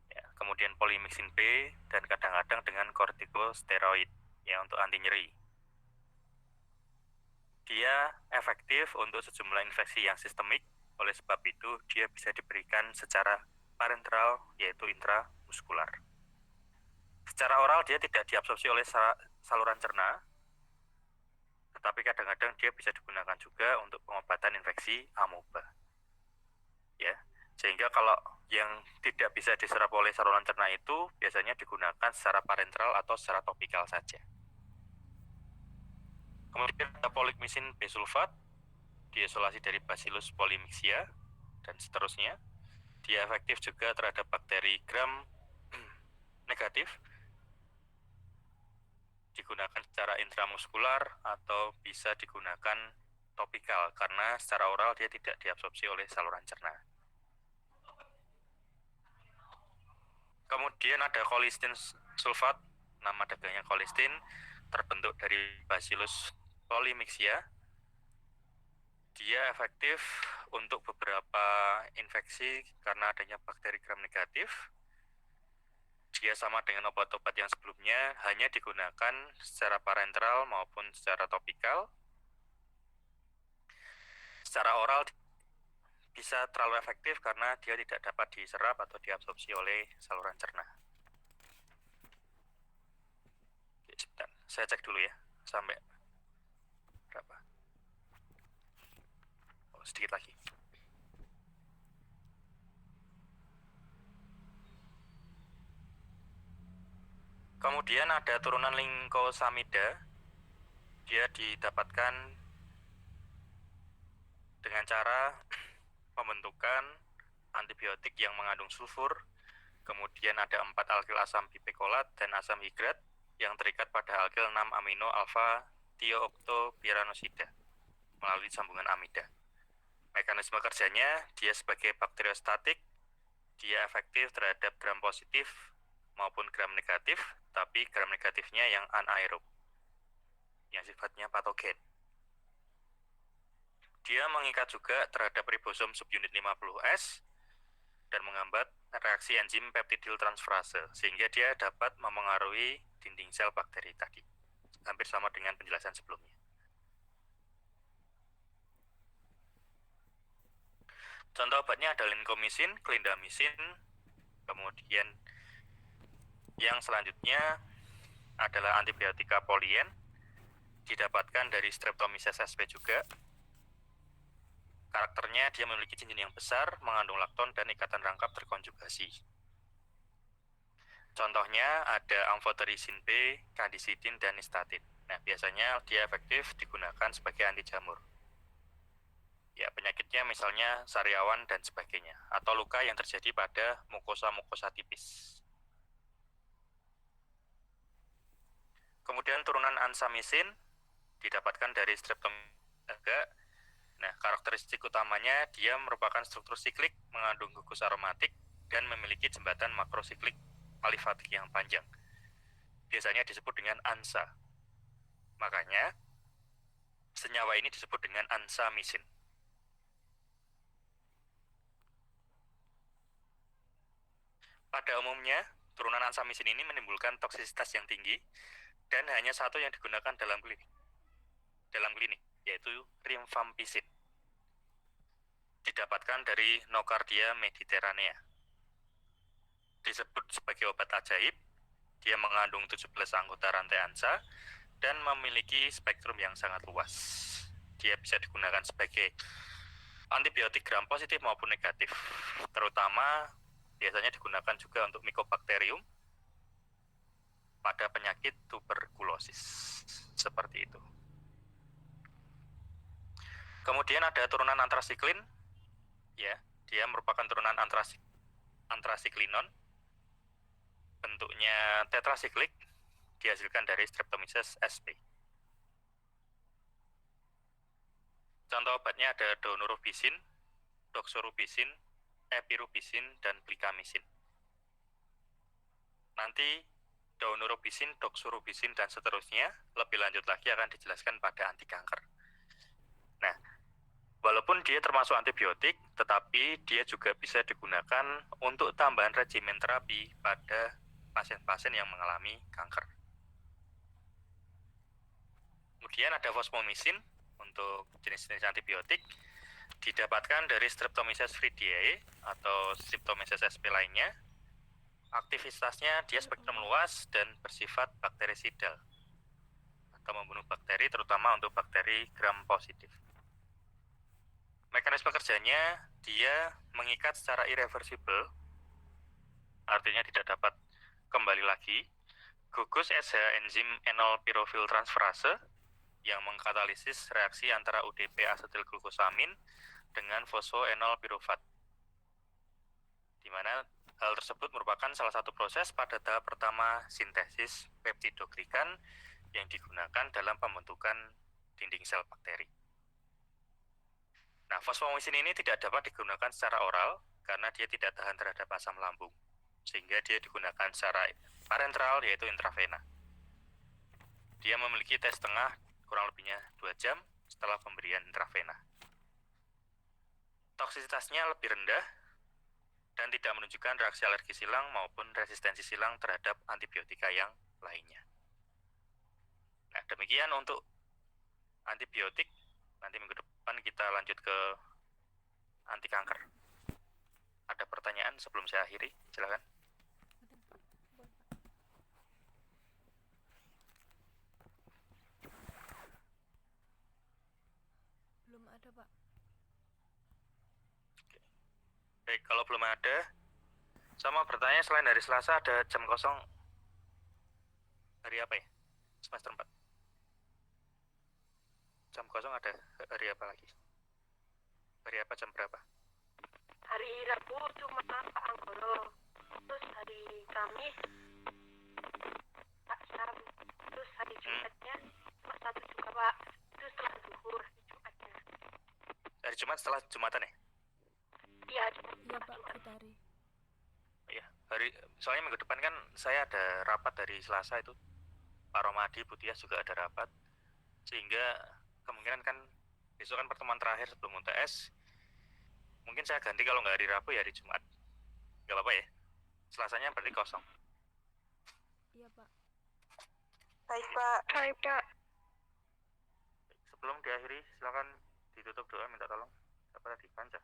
ya, kemudian polymyxin B, dan kadang-kadang dengan kortikosteroid, ya, untuk anti nyeri. Dia efektif untuk sejumlah infeksi yang sistemik, oleh sebab itu dia bisa diberikan secara parenteral, yaitu intramuskular. Secara oral dia tidak diabsorpsi oleh saluran cerna, Tetapi kadang-kadang dia bisa digunakan juga untuk pengobatan infeksi amoeba. Ya, sehingga kalau yang tidak bisa diserap oleh saluran cerna itu biasanya digunakan secara parenteral atau secara topikal saja. Kemudian ada polykmisin bisulfat, diisolasi dari Bacillus polymyxia, dan seterusnya. Dia efektif juga terhadap bakteri gram negatif, digunakan secara intramuskular atau bisa digunakan topikal karena secara oral dia tidak diabsorpsi oleh saluran cerna. Kemudian ada colistin sulfat, nama dagangnya colistin, terbentuk dari Bacillus polymyxia. Dia efektif untuk beberapa infeksi karena adanya bakteri gram negatif. Dia sama dengan obat-obat yang sebelumnya, hanya digunakan secara parenteral maupun secara topikal. Secara oral bisa terlalu efektif karena dia tidak dapat diserap atau diabsorpsi oleh saluran cerna. Oke, sebentar, saya cek dulu ya, sampai berapa. Oh, sedikit lagi. Kemudian ada turunan Lycosamida. Dia didapatkan dengan cara pembentukan antibiotik yang mengandung sulfur. Kemudian ada 4 alkil asam bipikolat dan asam higrat yang terikat pada alkil 6 amino alfa thiooctopyranosida melalui sambungan amida. Mekanisme kerjanya, dia sebagai bakteriostatik, dia efektif terhadap gram positif maupun gram negatif, tapi gram negatifnya yang anaerob, yang sifatnya patogen. Dia mengikat juga terhadap ribosom subunit 50S dan menghambat reaksi enzim peptidyl transferase, sehingga dia dapat memengaruhi dinding sel bakteri tadi. Hampir sama dengan penjelasan sebelumnya. Contoh obatnya ada lincomycin, clindamycin, kemudian yang selanjutnya adalah antibiotika polien, didapatkan dari Streptomyces sp juga. Karakternya dia memiliki cincin yang besar, mengandung lakton dan ikatan rangkap terkonjugasi. Contohnya ada amphotericin B, candicidin, dan nystatin. Nah, biasanya dia efektif digunakan sebagai anti jamur. Ya, penyakitnya misalnya sariawan dan sebagainya, atau luka yang terjadi pada mukosa-mukosa tipis. Kemudian turunan ansamicin didapatkan dari Streptomyces. Nah, karakteristik utamanya dia merupakan struktur siklik, mengandung gugus aromatik, dan memiliki jembatan makrosiklik alifatik yang panjang. Biasanya disebut dengan ANSA. Makanya, senyawa ini disebut dengan ansamicin. Pada umumnya, turunan ansamicin ini menimbulkan toksisitas yang tinggi dan hanya satu yang digunakan dalam klinik, yaitu rifampicin. Didapatkan dari Nocardia mediterranea. Disebut sebagai obat ajaib, dia mengandung 17 anggota rantai ANSA dan memiliki spektrum yang sangat luas. Dia bisa digunakan sebagai antibiotik gram positif maupun negatif, terutama biasanya digunakan juga untuk Mycobacterium pada penyakit tuberkulosis, seperti itu. Kemudian ada turunan antrasiklin, ya, dia merupakan turunan antrasiklinon, bentuknya tetrasiklik, dihasilkan dari Streptomyces sp. Contoh obatnya ada daunorubicin, doxorubicin, epirubicin, dan blicamycin. Nanti daunorubicin, doxorubicin, dan seterusnya lebih lanjut lagi akan dijelaskan pada anti kanker. Nah, walaupun dia termasuk antibiotik, tetapi dia juga bisa digunakan untuk tambahan regimen terapi pada pasien-pasien yang mengalami kanker. Kemudian ada fosfomycin untuk jenis-jenis antibiotik, didapatkan dari Streptomyces friedii atau Streptomyces sp lainnya. Aktivitasnya dia spektrum luas dan bersifat bakterisidal atau membunuh bakteri, terutama untuk bakteri gram positif. Mekanisme kerjanya, dia mengikat secara irreversible, artinya tidak dapat kembali lagi, gugus SH enzim enol pirofil transferase yang mengkatalisis reaksi antara UDP asetilglukosamin dengan fosfoenol pirofat, di mana hal tersebut merupakan salah satu proses pada tahap pertama sintesis peptidoglikan yang digunakan dalam pembentukan dinding sel bakteri. Nah, fosfomisin ini tidak dapat digunakan secara oral karena dia tidak tahan terhadap asam lambung, sehingga dia digunakan secara parenteral, yaitu intravena. Dia memiliki tes tengah kurang lebihnya 2 jam setelah pemberian intravena. Toksisitasnya lebih rendah dan tidak menunjukkan reaksi alergi silang maupun resistensi silang terhadap antibiotika yang lainnya. Nah, demikian untuk antibiotik. Nanti minggu depan kita lanjut ke anti kanker. Ada pertanyaan sebelum saya akhiri? Silakan. Belum ada, Pak. Baik, kalau belum ada, sama bertanya selain hari Selasa ada jam kosong hari apa ya? Semester 4. Jam kosong ada hari apa lagi? Hari apa, jam berapa? Hari Rabu cuma Pak Anggoro. Terus hari Kamis Pak Sam. Terus hari Jumatnya cuma satu juga Pak. Itu setelah zuhur hari Jumatnya. Hari Jumat setelah Jumatan ya? Iya, cuma Iya, Pak, Fitari. Iya, soalnya minggu depan kan saya ada rapat dari Selasa itu. Pak Romadi, Bu Tias juga ada rapat. Sehingga kemungkinan kan besok kan pertemuan terakhir sebelum UTS. Mungkin saya ganti kalau nggak hari Rabu ya hari Jumat. Nggak apa-apa ya? Selasanya berarti kosong. Iya, Pak. Baik Pak. Baik Pak. Sebelum diakhiri, silakan ditutup doa, minta tolong. Siapa tadi? Panca.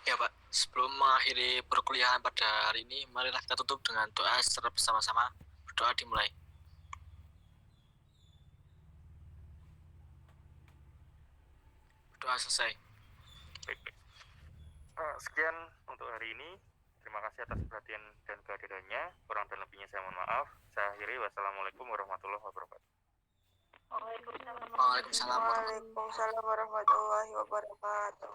Ya Pak, sebelum mengakhiri perkuliahan pada hari ini, marilah kita tutup dengan doa secara bersama-sama. Berdoa dimulai. Doa selesai. Baik. Sekian untuk hari ini. Terima kasih atas perhatian dan kehadirannya. Kurang dan lebihnya saya mohon maaf. Saya akhiri. Wassalamualaikum warahmatullahi wabarakatuh. Waalaikumsalam. Waalaikumsalam. Waalaikumsalam warahmatullahi wabarakatuh.